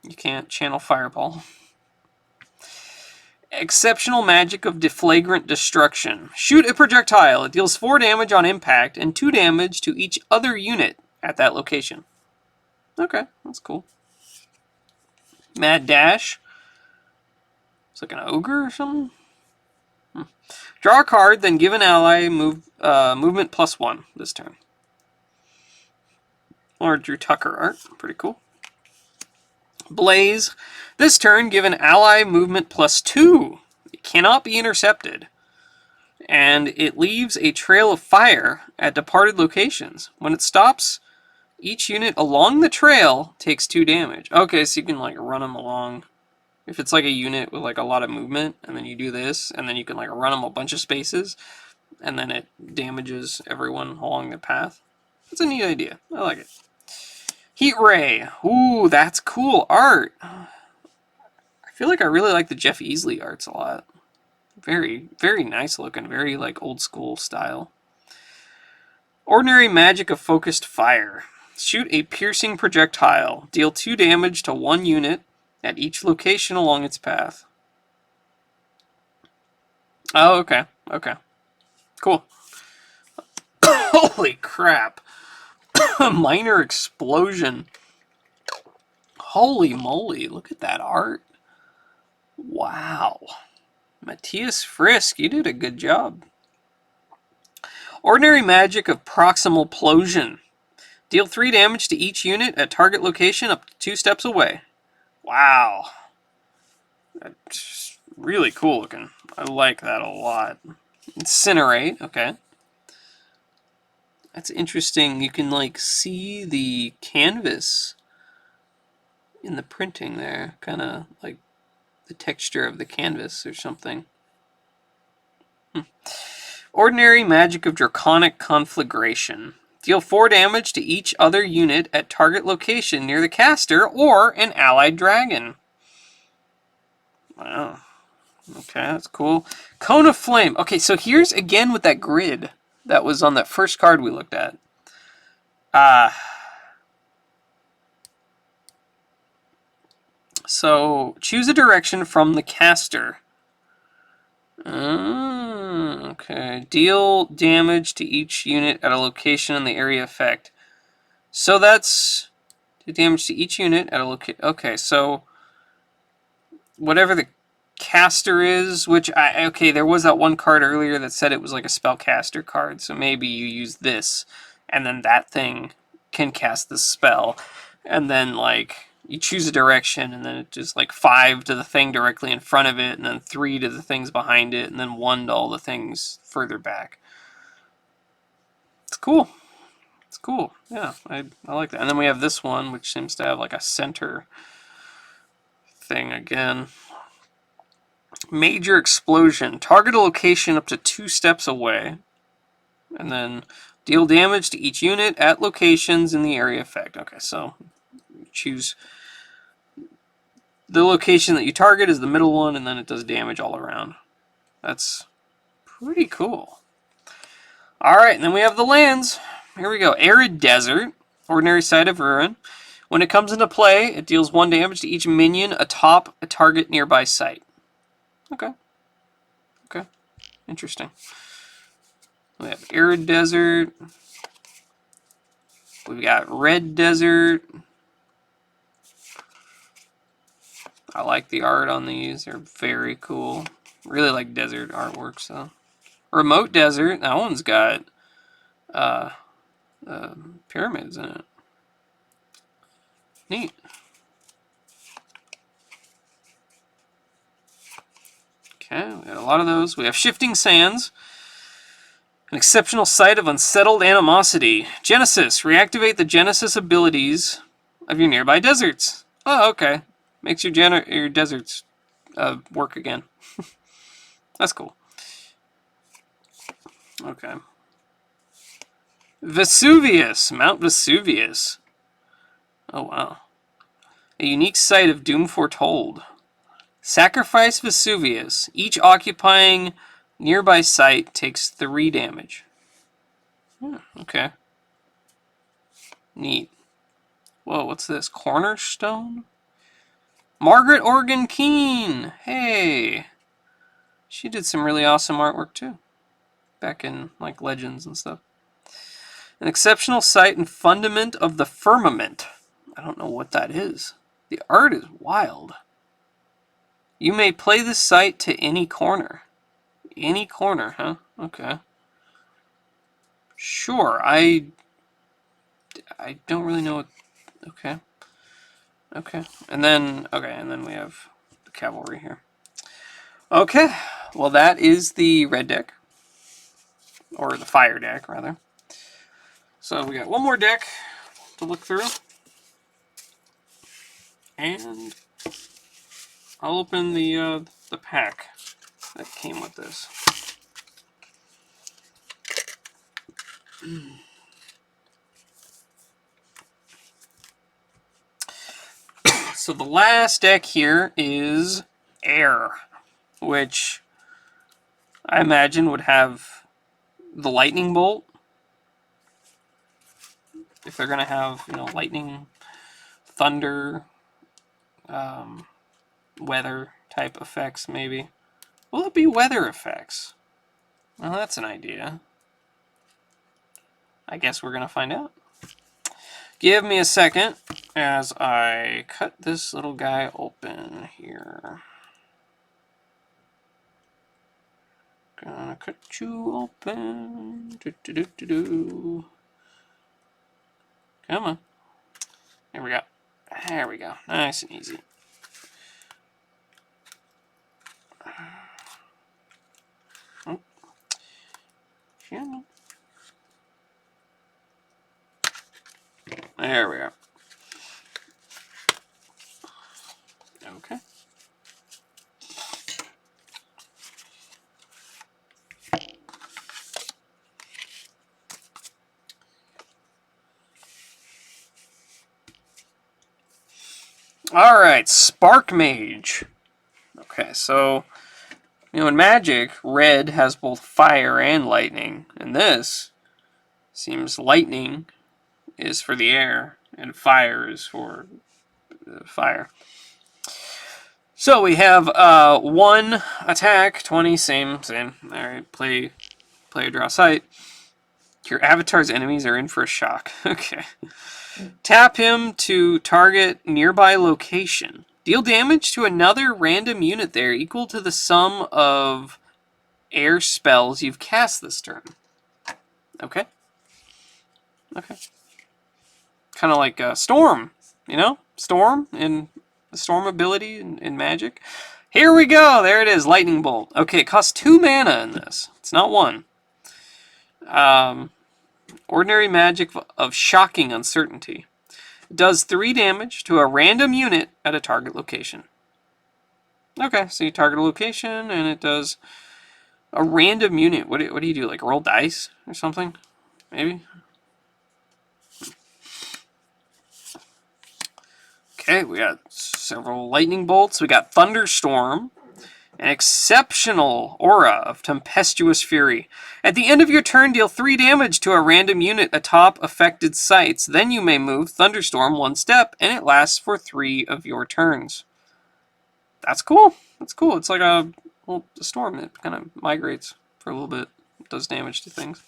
You can't channel Fireball. Exceptional magic of Deflagrant Destruction. Shoot a projectile. It deals 4 damage on impact and 2 damage to each other unit at that location. Okay, that's cool. Mad Dash. It's like an ogre or something. Draw a card, then give an ally movement +1 this turn. Or Drew Tucker art. Pretty cool. Blaze. This turn, give an ally movement +2. It cannot be intercepted. And it leaves a trail of fire at departed locations. When it stops, each unit along the trail takes 2 damage. Okay, so you can like run them along. If it's like a unit with like a lot of movement, and then you do this, and then you can like run them a bunch of spaces, and then it damages everyone along the path. That's a neat idea. I like it. Heat Ray. Ooh, that's cool art. I feel like I really like the Jeff Easley arts a lot. Very, very nice looking. Very like old school style. Ordinary Magic of Focused Fire. Shoot a piercing projectile. Deal 2 damage to 1 unit at each location along its path. Oh, okay. Okay. Cool. Holy crap. Minor Explosion. Holy moly, look at that art. Wow. Matthias Frisk, you did a good job. Ordinary Magic of Proximal Plosion. Deal 3 damage to each unit at target location up to 2 steps away. Wow. That's really cool looking. I like that a lot. Incinerate, okay. That's interesting. You can like see the canvas in the printing there. Kind of like the texture of the canvas or something. Ordinary Magic of Draconic Conflagration. Deal 4 damage to each other unit at target location near the caster or an allied dragon. Wow. Okay, that's cool. Cone of Flame. Okay, so here's again with that grid that was on that first card we looked at. So choose a direction from the caster. Okay. Deal damage to each unit at a location in the area effect. So that's do damage to each unit at a location. Okay, so whatever the caster is, which okay, there was that one card earlier that said it was like a spellcaster card, so maybe you use this, and then that thing can cast the spell, and then like you choose a direction, and then it just like 5 to the thing directly in front of it, and then 3 to the things behind it, and then 1 to all the things further back. It's cool. It's cool. Yeah, I like that. And then we have this one, which seems to have like a center thing again. Major Explosion. Target a location up to 2 steps away. And then deal damage to each unit at locations in the area effect. Okay, so choose the location that you target is the middle one, and then it does damage all around. That's pretty cool. Alright, and then we have the lands. Here we go. Arid Desert. Ordinary Site of Ruin. When it comes into play, it deals 1 damage to each minion atop a target nearby site. Okay, Interesting. We have Arid Desert. We've got Red Desert. I like the art on these. They're very cool. Really like desert artwork, so. Remote Desert. That one's got pyramids in it. Neat. Okay, we got a lot of those. We have Shifting Sands. An exceptional sight of unsettled animosity. Genesis. Reactivate the Genesis abilities of your nearby deserts. Oh, okay. Makes your deserts work again. That's cool. Okay. Vesuvius. Mount Vesuvius. Oh, wow. A unique site of doom foretold. Sacrifice Vesuvius. Each occupying nearby site takes 3 damage. Okay. Neat. Whoa, what's this? Cornerstone? Margaret Organ Keene! Hey! She did some really awesome artwork too. Back in, like, Legends and stuff. An exceptional sight and fundament of the firmament. I don't know what that is. The art is wild. You may play this site to any corner. Any corner, huh? Okay. Sure, I don't really know what... Okay. Okay. And then we have the cavalry here. Okay. Well, that is the red deck. Or the fire deck, rather. So we got one more deck to look through. And I'll open the pack that came with this. So the last deck here is Air, which I imagine would have the lightning bolt. If they're going to have, lightning, thunder, weather type effects, maybe. Will it be weather effects? Well, that's an idea. I guess we're going to find out. Give me a second as I cut this little guy open here. Gonna cut you open. Come on. There we go. There we go. Nice and easy. Oh. Come on. There we are. Okay. Alright, Spark Mage. Okay, so, in Magic, red has both fire and lightning. And this seems lightning is for the air, and fire is for fire. So we have 1 attack, 20, same. Alright, play or draw sight. Your avatar's enemies are in for a shock. Okay. Tap him to target nearby location. Deal damage to another random unit there equal to the sum of air spells you've cast this turn. Okay. Okay. Kind of like Storm, Storm in the Storm ability in Magic. Here we go. There it is. Lightning Bolt. Okay, it costs 2 mana in this. It's not 1. Ordinary magic of shocking uncertainty. It does 3 damage to a random unit at a target location. Okay, so you target a location, and it does a random unit. What do you do? Like roll dice or something? Maybe? Okay, we got several lightning bolts. We got Thunderstorm. An exceptional aura of tempestuous fury. At the end of your turn, deal 3 damage to a random unit atop affected sites. Then you may move Thunderstorm 1 step, and it lasts for 3 of your turns. That's cool. That's cool. It's like a storm that kind of migrates for a little bit. It does damage to things.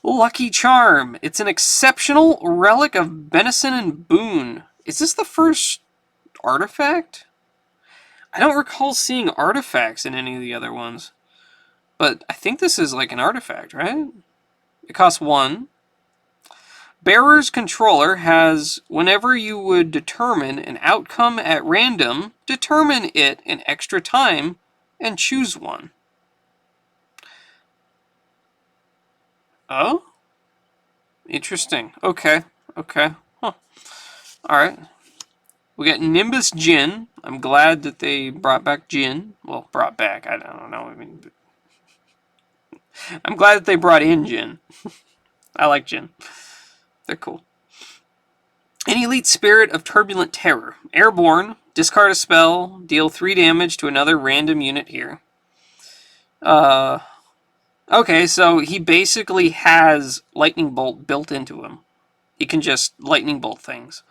Lucky Charm. It's an exceptional relic of Benison and Boon. Is this the first artifact? I don't recall seeing artifacts in any of the other ones. But I think this is like an artifact, right? It costs 1. Bearer's Controller has, whenever you would determine an outcome at random, determine it in extra time and choose one. Oh? Interesting. Okay. Okay. Huh. Alright. We got Nimbus Djinn. I'm glad that they brought back Djinn. Well, brought back. I don't know. I mean, I'm glad that they brought in Djinn. I like Djinn. They're cool. An Elite Spirit of Turbulent Terror. Airborne. Discard a spell. Deal 3 damage to another random unit here. Okay, so he basically has Lightning Bolt built into him. He can just Lightning Bolt things.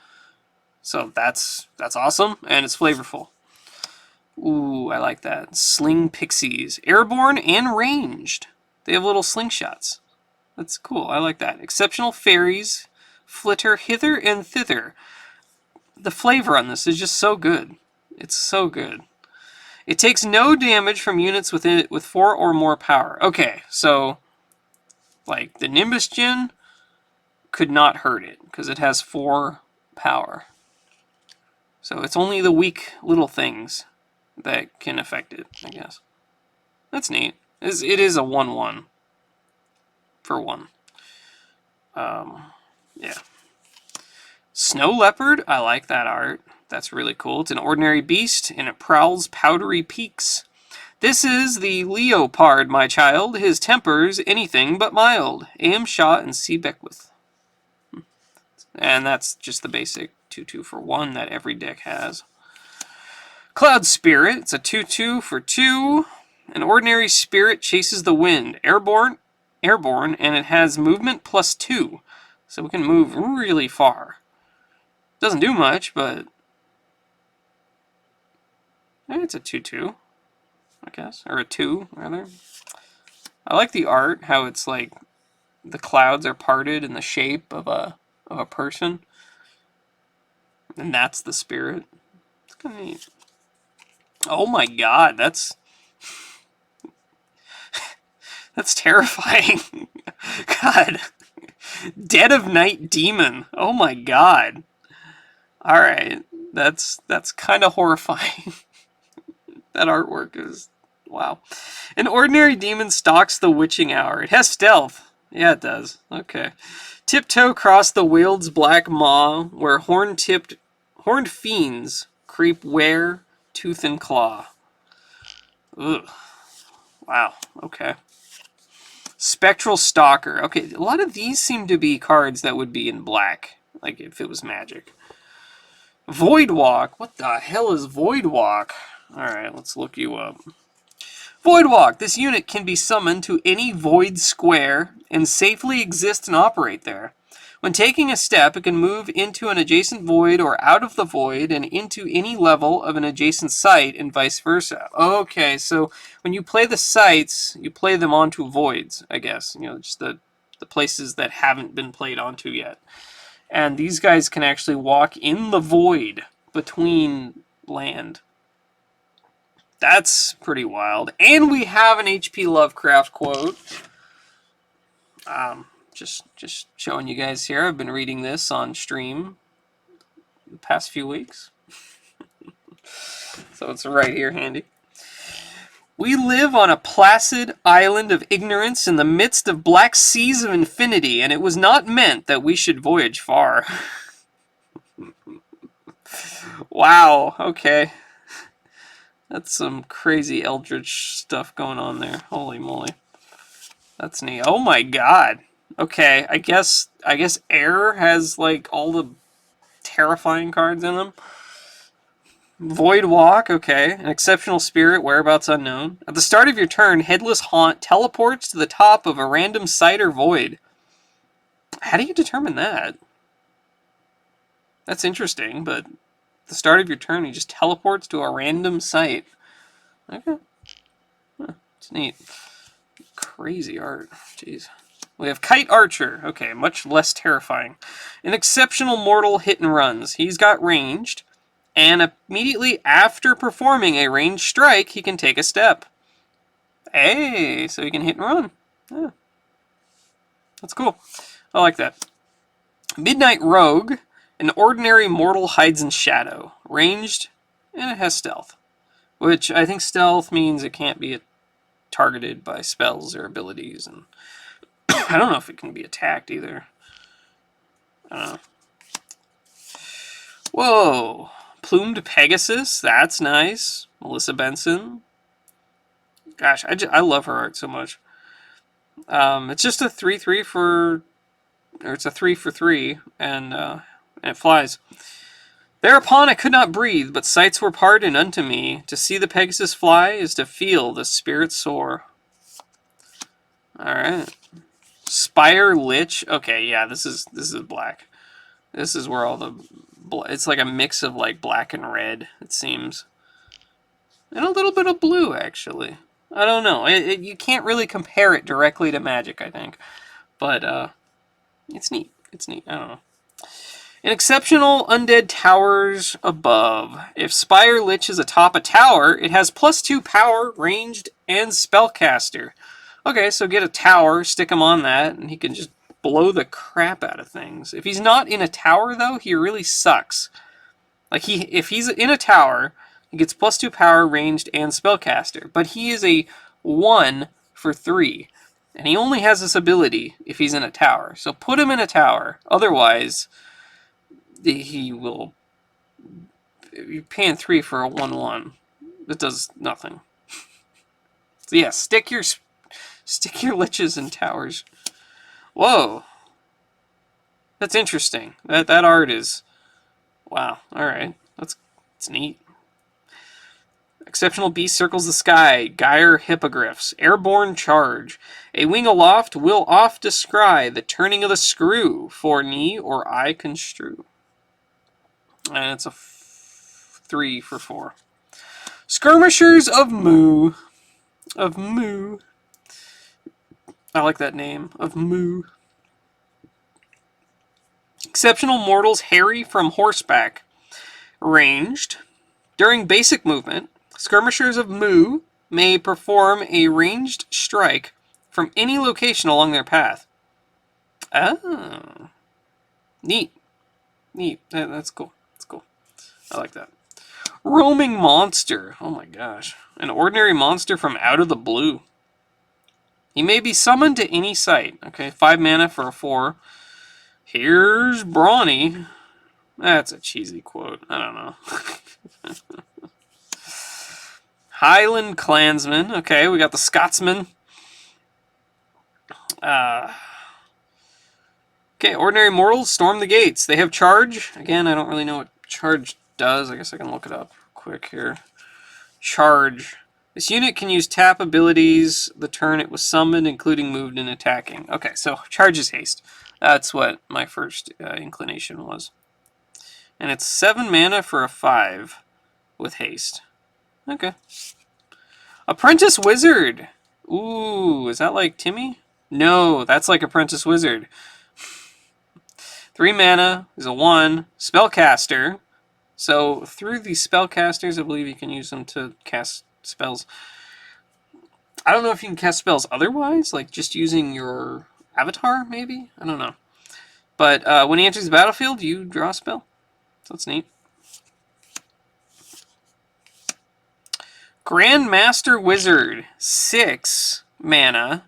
So that's awesome, and it's flavorful. Ooh, I like that. Sling Pixies. Airborne and ranged. They have little slingshots. That's cool. I like that. Exceptional Fairies. Flitter hither and thither. The flavor on this is just so good. It's so good. It takes no damage from units within it with 4 or more power. Okay, so like the Nimbus Djinn could not hurt it because it has 4 power. So it's only the weak little things that can affect it, I guess. That's neat. It is a 1/1 for 1. Yeah. Snow Leopard, I like that art. That's really cool. It's an ordinary beast, and it prowls powdery peaks. This is the Leopard, my child. His temper's anything but mild. Aim shot and see Beckwith. And that's just the basic 2/2 for 1 that every deck has. Cloud Spirit, it's a 2/2 for 2. An ordinary spirit chases the wind. Airborne, and it has movement plus 2. So we can move really far. Doesn't do much, but it's a 2/2, I guess. Or a 2, rather. I like the art, how it's like the clouds are parted in the shape of a person. And that's the spirit. It's kind of neat. Oh my god, that's terrifying. God. Dead of Night Demon. Oh my god. Alright. That's kind of horrifying. That artwork is... wow. An ordinary demon stalks the witching hour. It has stealth. Yeah, it does. Okay. Tiptoe across the Weald's black maw, where horned fiends creep where tooth and claw. Ugh. Wow. Okay. Spectral Stalker. Okay, a lot of these seem to be cards that would be in black, like if it was magic. Voidwalk. What the hell is Voidwalk? Alright, let's look you up. Voidwalk. This unit can be summoned to any void square and safely exist and operate there. When taking a step, it can move into an adjacent void or out of the void and into any level of an adjacent site and vice versa. Okay, so when you play the sites, you play them onto voids, I guess. You know, just the places that haven't been played onto yet. And these guys can actually walk in the void between land. That's pretty wild. And we have an H.P. Lovecraft quote. Just showing you guys here. I've been reading this on stream the past few weeks. So it's right here handy. We live on a placid island of ignorance in the midst of black seas of infinity, and it was not meant that we should voyage far. Wow, okay. That's some crazy eldritch stuff going on there. Holy moly. That's neat. Oh my god. Okay, I guess Air has like all the terrifying cards in them. Void Walk, okay. An Exceptional Spirit, whereabouts unknown. At the start of your turn, Headless Haunt teleports to the top of a random site or void. How do you determine that? That's interesting, but at the start of your turn, he just teleports to a random site. Okay. Huh, it's neat. crazy art. Jeez. We have Kite Archer. Okay, much less terrifying. An exceptional mortal hit and runs. He's got ranged, and immediately after performing a ranged strike, he can take a step. Hey, so he can hit and run. Yeah. That's cool. I like that. Midnight Rogue. An ordinary mortal hides in shadow. Ranged, and it has stealth. Which I think stealth means it can't be targeted by spells or abilities. And I don't know if it can be attacked either. I don't know. Whoa. Plumed Pegasus. That's nice. Melissa Benson. Gosh, I love her art so much. It's just a 3/3 for... Or it's a 3 for 3. And it flies. Thereupon I could not breathe, but sights were pardoned unto me. To see the Pegasus fly is to feel the spirit soar. Alright. Spire Lich. Okay, yeah, this is black. This is where all the... It's like a mix of like black and red, it seems. And a little bit of blue, actually. I don't know. You can't really compare it directly to Magic, I think. But, it's neat. It's neat. I don't know. An exceptional undead towers above. If Spire Lich is atop a tower, it has +2 power, ranged, and spellcaster. Okay, so get a tower, stick him on that, and he can just blow the crap out of things. If he's not in a tower, though, he really sucks. Like, if he's in a tower, he gets +2 power, ranged, and spellcaster. But he is a 1 for 3. And he only has this ability if he's in a tower. So put him in a tower. Otherwise... he will... You're paying 3 for a 1/1. That does nothing. So yeah, stick your liches in towers. Whoa. That's interesting. That art is... Wow. Alright. That's neat. Exceptional Beast circles the sky. Gyre Hippogriffs. Airborne Charge. A wing aloft will oft descry the turning of the screw for knee or eye construe. And it's a 3 for 4. Skirmishers of Mu. Of Mu. I like that name. Of Mu. Exceptional Mortals Harry from Horseback. Ranged. During basic movement, Skirmishers of Mu may perform a ranged strike from any location along their path. Oh. Neat. Neat. That's cool. That's cool. I like that. Roaming Monster. Oh my gosh. An ordinary monster from out of the blue. He may be summoned to any site. Okay, 5 mana for a 4. Here's Brawny. That's a cheesy quote. I don't know. Highland Clansman. Okay, we got the Scotsman. Okay, ordinary mortals storm the gates. They have charge. Again, I don't really know what charge does. I guess I can look it up quick here. Charge. This unit can use tap abilities the turn it was summoned, including moved and attacking. Okay, so charge is haste. That's what my first inclination was. And it's 7 mana for a 5 with haste. Okay. Apprentice Wizard. Ooh, is that like Timmy? No, that's like Apprentice Wizard. 3 mana is a 1. Spellcaster. So through these spellcasters, I believe you can use them to cast spells. I don't know if you can cast spells otherwise, like just using your avatar, maybe? I don't know. But when he enters the battlefield, you draw a spell. So that's neat. Grandmaster Wizard. 6 mana.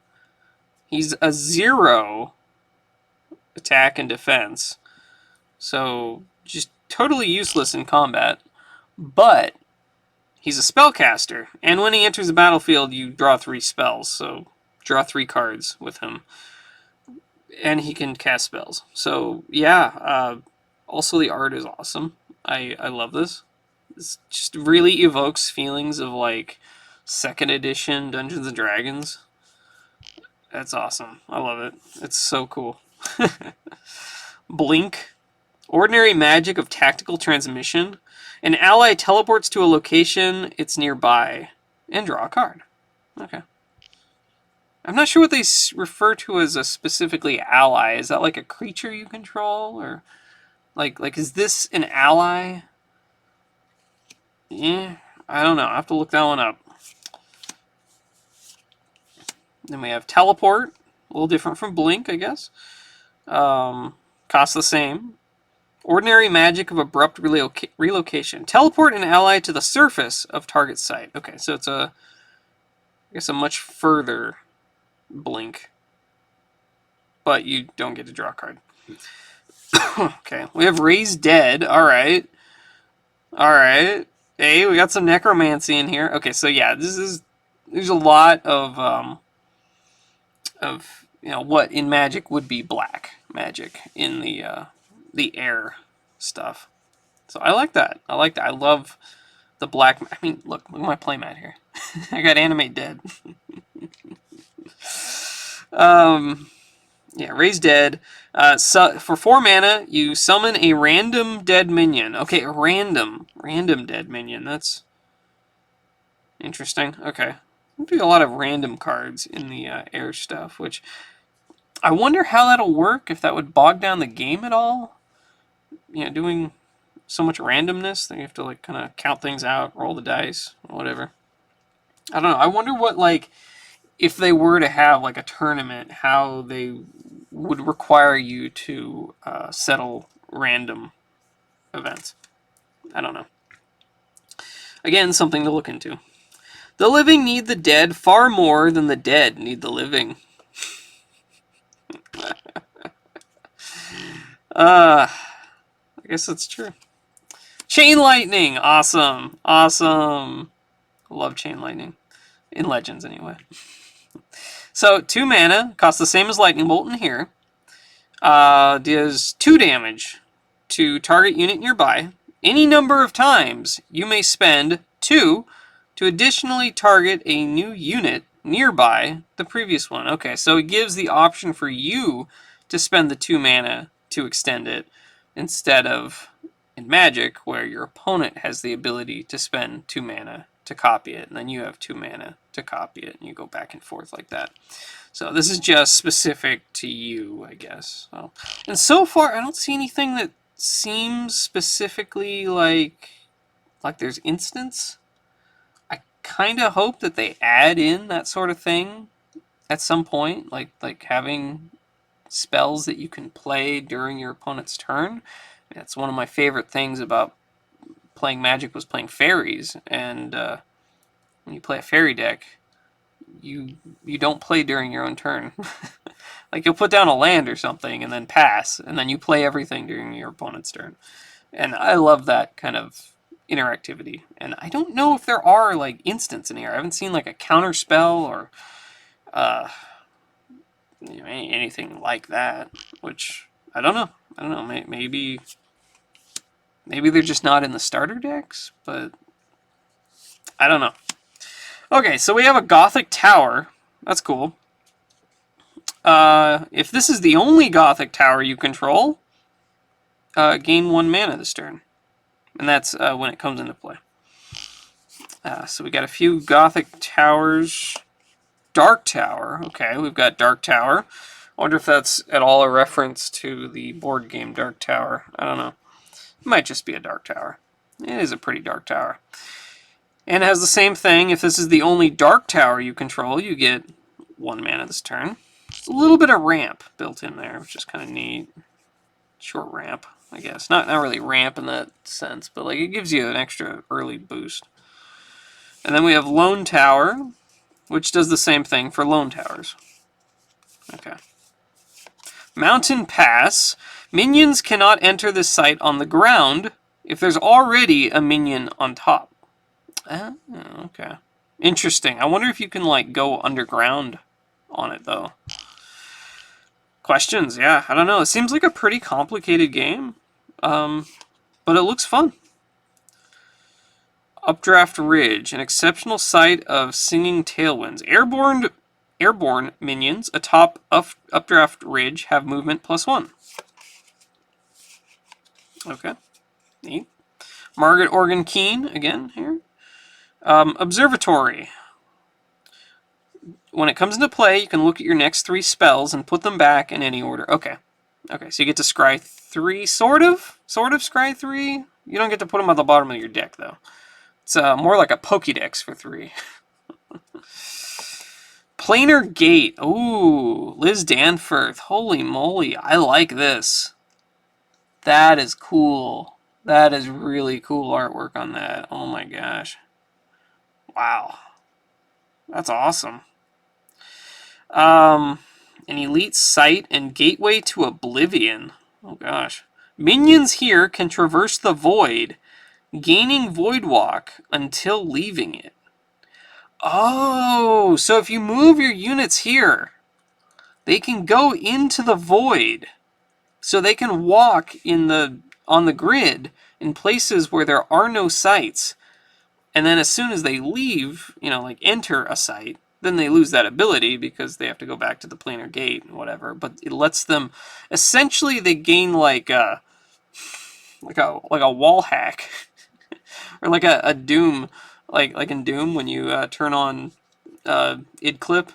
He's a 0 attack and defense. So just totally useless in combat. But he's a spellcaster. And when he enters the battlefield, you draw 3 spells. So draw 3 cards with him. And he can cast spells. So yeah, also the art is awesome. I love this. It just really evokes feelings of like 2nd edition Dungeons and Dragons. That's awesome. I love it. It's so cool. Blink. Ordinary magic of tactical transmission. An ally teleports to a location it's nearby and draw a card. Okay. I'm not sure what they refer to as a specifically ally. Is that like a creature you control, or like is this an ally? Yeah, I don't know. I have to look that one up. Then we have teleport, a little different from blink, I guess. Costs the same. Ordinary magic of abrupt relocation. Teleport an ally to the surface of target site. Okay, so it's I guess a much further blink, but you don't get to draw a card. Okay, we have Raise Dead. All right. Hey, we got some necromancy in here. Okay, so yeah, there's a lot of what in Magic would be black magic in the air stuff. So I like that. I like that. I love the black. I mean, look at my playmat here. I got Animate Dead. Yeah, Raise Dead. So for 4 mana, you summon a random dead minion. Okay, a random dead minion. That's interesting. Okay, there'll be a lot of random cards in the air stuff, which I wonder how that'll work. If that would bog down the game at all. Doing so much randomness that you have to like kind of count things out, roll the dice, whatever. I don't know. I wonder what like if they were to have like a tournament, how they would require you to settle random events. I don't know. Again, something to look into. The living need the dead far more than the dead need the living. I guess that's true. Chain Lightning! Awesome. Awesome. Love Chain Lightning. In Legends, anyway. So, 2 mana. Costs the same as Lightning Bolt in here. Does 2 damage to target unit nearby. Any number of times you may spend 2 to additionally target a new unit nearby the previous one. Okay, so it gives the option for you to spend the 2 mana to extend it instead of in Magic where your opponent has the ability to spend 2 mana to copy it, and then you have 2 mana to copy it, and you go back and forth like that. So this is just specific to you, I guess. And so far, I don't see anything that seems specifically like there's instance. I kind of hope that they add in that sort of thing at some point, like having spells that you can play during your opponent's turn. That's one of my favorite things about playing Magic was playing fairies, and when you play a fairy deck, you don't play during your own turn. Like you'll put down a land or something and then pass, and then you play everything during your opponent's turn. And I love that kind of interactivity. And I don't know if there are like instants in here. I haven't seen like a counter spell or anything like that. Which I don't know. Maybe they're just not in the starter decks, but I don't know. Okay, so we have a Gothic Tower. That's cool. If this is the only Gothic Tower you control, gain 1 mana this turn. And that's when it comes into play. So we got a few Gothic Towers. Dark Tower. Okay, we've got Dark Tower. I wonder if that's at all a reference to the board game Dark Tower. I don't know. It might just be a Dark Tower. It is a pretty dark tower. And it has the same thing. If this is the only Dark Tower you control, you get 1 mana this turn. It's a little bit of ramp built in there, which is kind of neat. Short ramp, I guess. Not really ramp in that sense, but like it gives you an extra early boost. And then we have Lone Tower, which does the same thing for lone towers. Okay. Mountain Pass. Minions cannot enter this site on the ground if there's already a minion on top. Okay. Interesting. I wonder if you can like go underground on it though. Questions? Yeah, I don't know. It seems like a pretty complicated game, but it looks fun. Updraft Ridge, an exceptional sight of singing tailwinds. Airborne minions atop Updraft Ridge have movement +1. Okay, neat. Margaret Organ Keen, again, here. Observatory. when it comes into play, you can look at your next 3 spells and put them back in any order. Okay. Okay, so you get to scry 3, sort of scry 3. You don't get to put them on the bottom of your deck, though. It's more like a Pokédex for 3. Planar Gate. Ooh, Liz Danforth. Holy moly, I like this. That is cool. That is really cool artwork on that. Oh my gosh. Wow. That's awesome. An elite sight and gateway to oblivion. Oh gosh. Minions here can traverse the void, gaining void walk until leaving it. Oh, so if you move your units here, they can go into the void. So they can walk on the grid in places where there are no sights. And then as soon as they leave, like enter a site, then they lose that ability because they have to go back to the planar gate and whatever. But it lets them, essentially, they gain like a wall hack, or like a Doom, like in Doom when you turn on id clip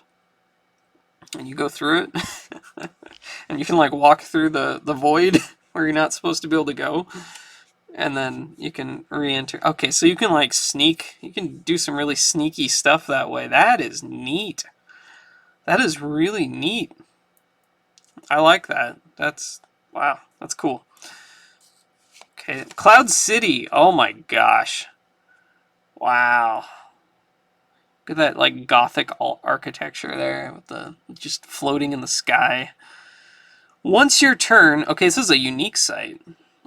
and you go through it, and you can like walk through the void where you're not supposed to be able to go. And then you can re-enter. Okay, so you can like sneak. You can do some really sneaky stuff that way. That is neat. That is really neat. I like that. Wow, that's cool. Okay, Cloud City. Oh my gosh. Wow. Look at that like gothic architecture there with the just floating in the sky. Once your turn, okay, this is a unique site.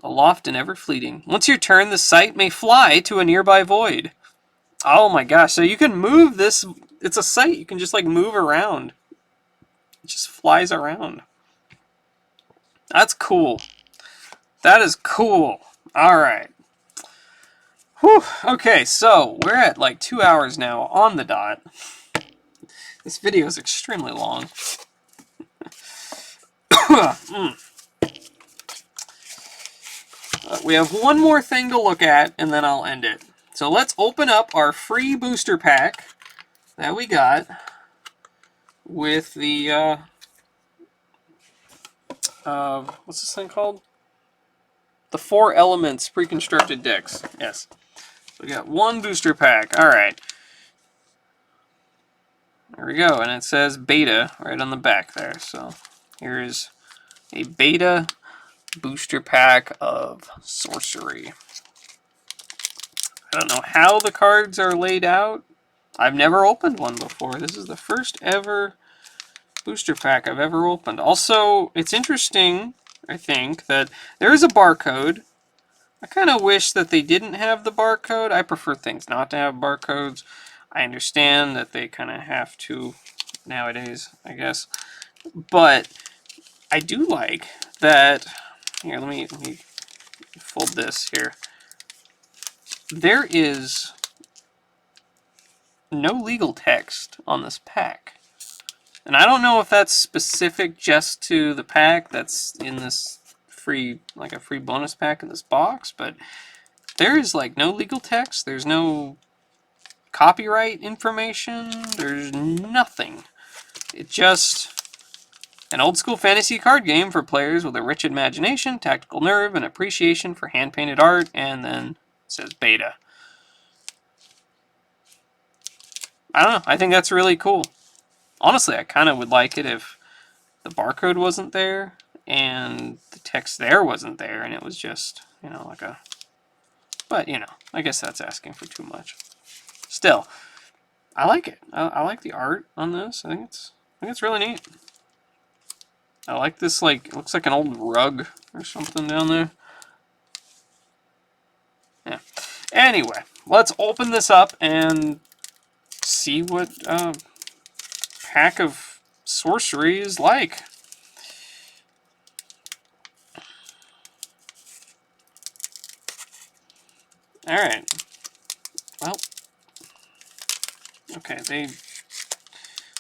Aloft and ever fleeting. Once your turn, the site may fly to a nearby void. Oh my gosh, so you can move this. It's a site you can just like move around. It just flies around. That's cool. That is cool. Alright. Whew. Okay, so we're at like 2 hours now on the dot. This video is extremely long. We have one more thing to look at, and then I'll end it. So let's open up our free booster pack that we got with the, what's this thing called? The 4 Elements pre-constructed decks. Yes. So we got one booster pack. Alright. There we go. And it says beta right on the back there. So here's a beta booster pack of Sorcery. I don't know how the cards are laid out. I've never opened one before. This is the first ever booster pack I've ever opened. Also, it's interesting, I think, that there is a barcode. I kind of wish that they didn't have the barcode. I prefer things not to have barcodes. I understand that they kind of have to nowadays, I guess. But I do like that. Here, let me fold this here. There is no legal text on this pack. And I don't know if that's specific just to the pack that's in this free, like a free bonus pack in this box, but there is like no legal text, there's no copyright information, there's nothing. It's just an old school fantasy card game for players with a rich imagination, tactical nerve, and appreciation for hand-painted art, and then it says beta. I don't know, I think that's really cool. Honestly, I kind of would like it if the barcode wasn't there and the text there wasn't there and it was just, like a... But, I guess that's asking for too much. Still, I like it. I like the art on this. I think it's really neat. I like this, like, it looks like an old rug or something down there. Yeah. Anyway, let's open this up and see what pack of Sorcery is like. Alright. Well. Okay,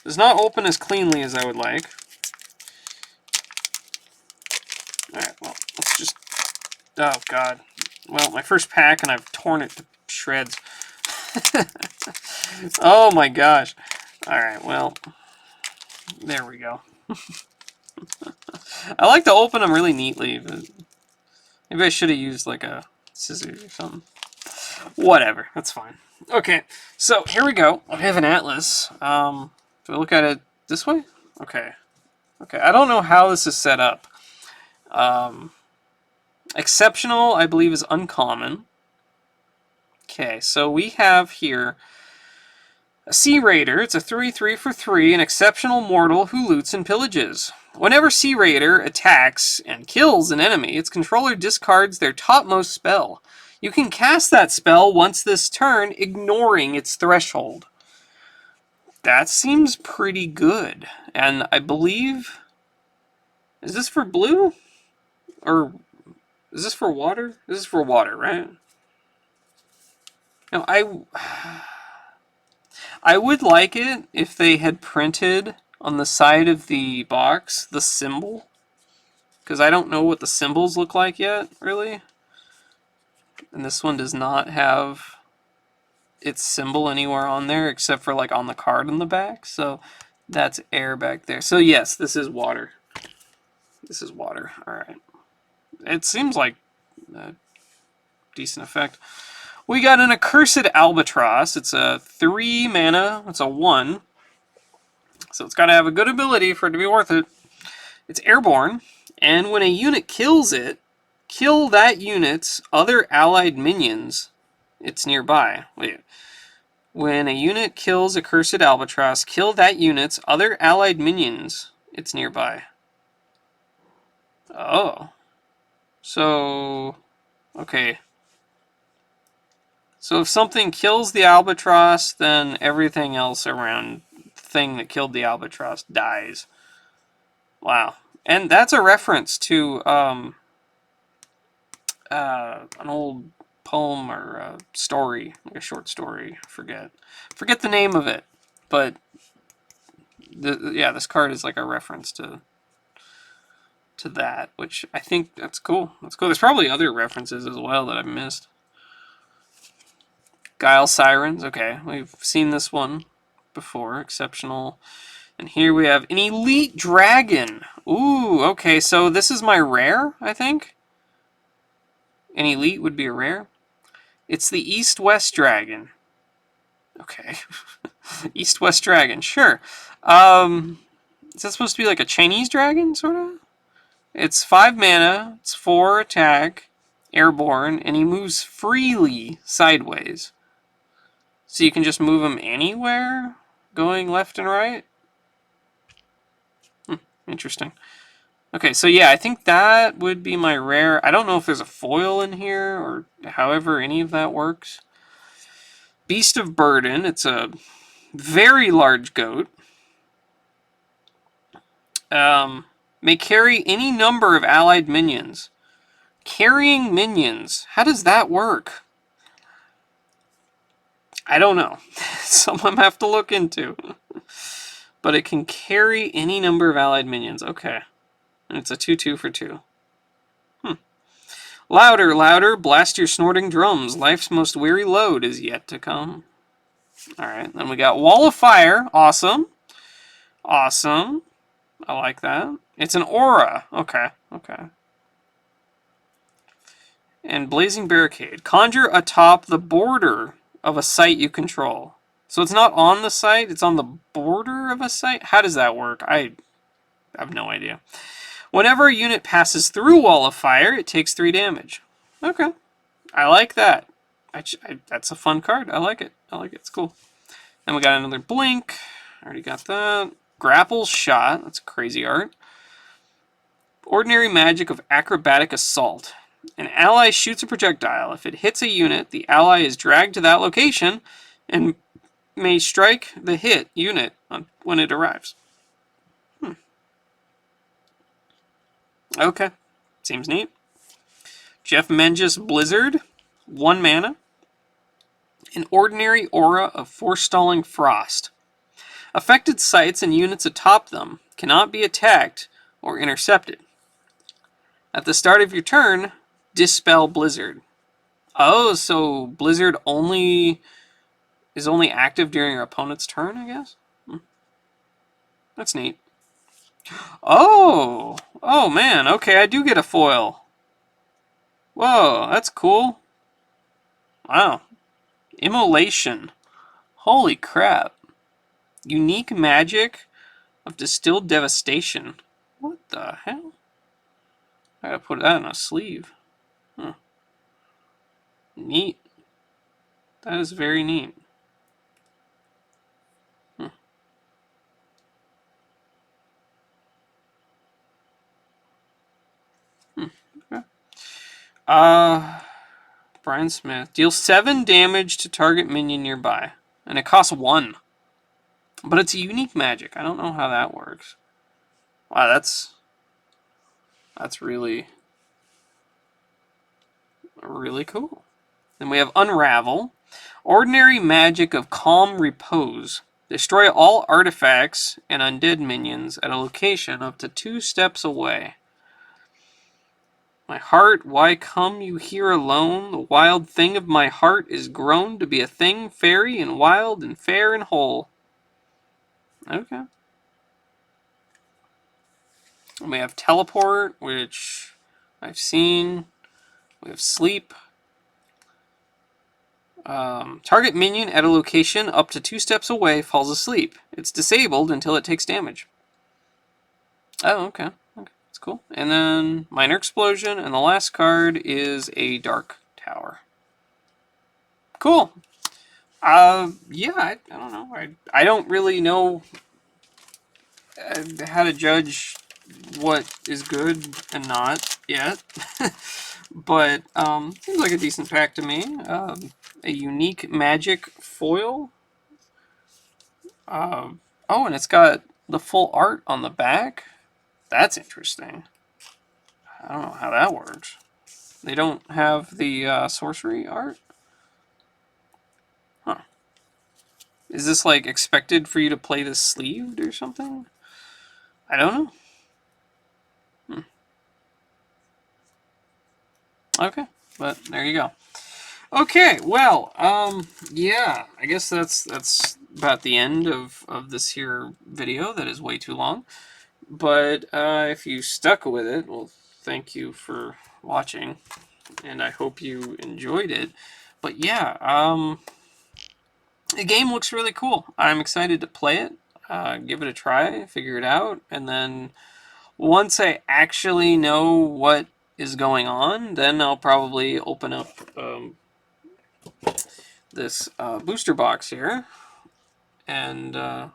does not open as cleanly as I would like. Alright, well, let's just... Oh, God. Well, my first pack, and I've torn it to shreds. Oh, my gosh. Alright, well... There we go. I like to open them really neatly, but maybe I should have used like a scissors or something. Whatever, that's fine. Okay, so here we go. I have an atlas. Do I look at it this way? Okay. Okay, I don't know how this is set up. Exceptional, I believe, is uncommon. Okay, so we have here a Sea Raider. It's a 3/3 for 3, an exceptional mortal who loots and pillages. Whenever Sea Raider attacks and kills an enemy, its controller discards their topmost spell. You can cast that spell once this turn, ignoring its threshold. That seems pretty good. And I believe... Is this for blue? Or is this for water? This is for water, right? No, I would like it if they had printed on the side of the box the symbol. Because I don't know what the symbols look like yet, really. And this one does not have its symbol anywhere on there except for like on the card on the back. So that's air back there. So yes, this is water. This is water. Alright. It seems like a decent effect. We got an Accursed Albatross. It's a 3 mana. It's a 1. So it's got to have a good ability for it to be worth it. It's airborne. And when a unit kills it, kill that unit's other allied minions it's nearby. Wait. When a unit kills Accursed Albatross, kill that unit's other allied minions it's nearby. Oh. So... Okay. So if something kills the Albatross, then everything else around the thing that killed the Albatross dies. Wow. And that's a reference to an old poem or a story, like a short story. Forget the name of it, but yeah, this card is like a reference to that, which I think that's cool. That's cool. There's probably other references as well that I've missed. Guile Sirens. Okay, we've seen this one before. Exceptional. And here we have an Elite Dragon. Ooh, okay, so this is my rare, I think. An Elite would be a rare. It's the East-West Dragon. Okay. East-West Dragon, sure. Is that supposed to be like a Chinese dragon, sort of? It's 5 mana, it's 4 attack, airborne, and he moves freely sideways. So you can just move him anywhere, going left and right? Interesting. Okay, so yeah, I think that would be my rare. I don't know if there's a foil in here, or however any of that works. Beast of Burden. It's a very large goat. May carry any number of allied minions. Carrying minions. How does that work? I don't know. Someone have to look into. But it can carry any number of allied minions. Okay. And it's a 2/2 for 2. Louder, louder, blast your snorting drums. Life's most weary load is yet to come. Alright, then we got Wall of Fire. Awesome. Awesome. I like that. It's an aura. Okay, okay. And Blazing Barricade. Conjure atop the border of a site you control. So it's not on the site, it's on the border of a site? How does that work? I have no idea. Whenever a unit passes through Wall of Fire, it takes 3 damage. Okay. I like that. That's a fun card. I like it. I like it. It's cool. And we got another Blink. Already got that. Grapple Shot. That's crazy art. Ordinary Magic of Acrobatic Assault. An ally shoots a projectile. If it hits a unit, the ally is dragged to that location and may strike the hit unit when it arrives. Okay. Seems neat. Jeff Menges Blizzard. 1 mana. An ordinary aura of forestalling frost. Affected sites and units atop them cannot be attacked or intercepted. At the start of your turn, dispel Blizzard. Oh, so Blizzard is only active during your opponent's turn, I guess? That's neat. Oh! Oh, man. Okay, I do get a foil. Whoa, that's cool. Wow. Immolation. Holy crap. Unique magic of distilled devastation. What the hell? I gotta put that in a sleeve. Huh. Neat. That is very neat. Hmm. Hmm. Okay. Uh, Brian Smith. Deals 7 damage to target minion nearby. And it costs 1. But it's a unique magic. I don't know how that works. Wow, that's really, really cool. Then we have Unravel. Ordinary magic of calm repose. Destroy all artifacts and undead minions at a location up to 2 steps away. My heart, why come you here alone? The wild thing of my heart is grown to be a thing fairy and wild and fair and whole. Okay. And we have Teleport, which I've seen. We have Sleep. Target minion at a location up to 2 steps away falls asleep. It's disabled until it takes damage. Oh, okay. Okay, that's cool. And then Minor Explosion, and the last card is a Dark Tower. Cool. Yeah, I don't know. I don't really know how to judge what is good and not yet. But seems like a decent pack to me. A unique magic foil. Oh, and it's got the full art on the back. That's interesting. I don't know how that works. They don't have the sorcery art? Huh. Is this like expected for you to play this sleeved or something? I don't know. Hmm. Okay, but there you go. Okay, well, yeah, I guess that's about the end of this here video that is way too long. But if you stuck with it, well, thank you for watching, and I hope you enjoyed it. But yeah, the game looks really cool. I'm excited to play it, give it a try, figure it out, and then once I actually know what is going on, then I'll probably open up this booster box here, and I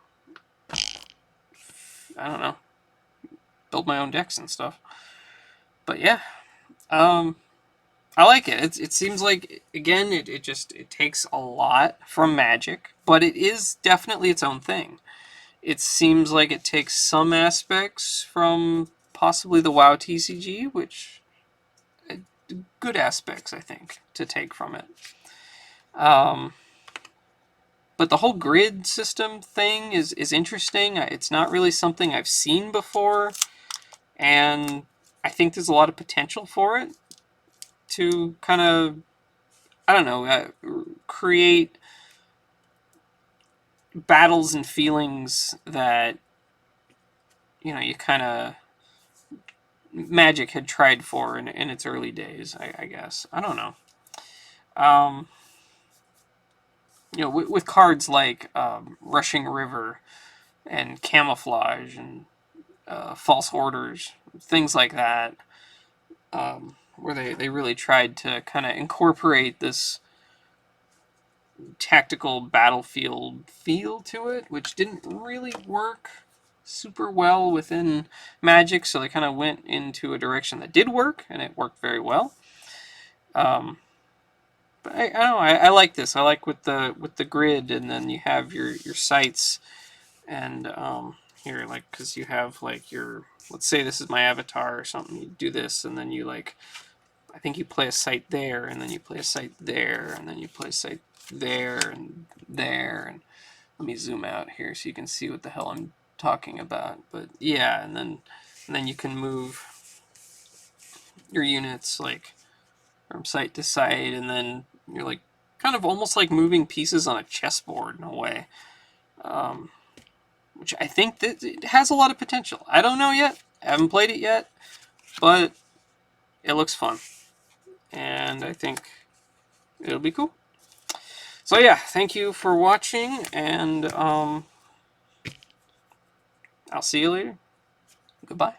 don't know, build my own decks and stuff. But yeah, um, I like it. It seems like again, it takes a lot from Magic, but it is definitely its own thing. It seems like it takes some aspects from possibly the WoW TCG, which good aspects I think to take from it. Um, but the whole grid system thing is interesting. It's not really something I've seen before, and I think there's a lot of potential for it to kind of, I don't know, create battles and feelings that you kind of Magic had tried for in its early days. I guess I don't know. Um, with cards like Rushing River and Camouflage and False Orders, things like that, where they really tried to kind of incorporate this tactical battlefield feel to it, which didn't really work super well within Magic, so they kind of went into a direction that did work, and it worked very well. But I don't know. I like this. I like with the grid, and then you have your sites, and here like because you have like your, let's say this is my avatar or something. You do this, and then you like, I think you play a site there, and then you play a site there, and then you play a site there and there. And let me zoom out here so you can see what the hell I'm talking about. But yeah, and then you can move your units like from site to site, and then you're like kind of almost like moving pieces on a chessboard in a way. Um, which I think that it has a lot of potential. I don't know yet. I haven't played it yet, but it looks fun, and I think it'll be cool. So yeah, thank you for watching, and I'll see you later. Goodbye.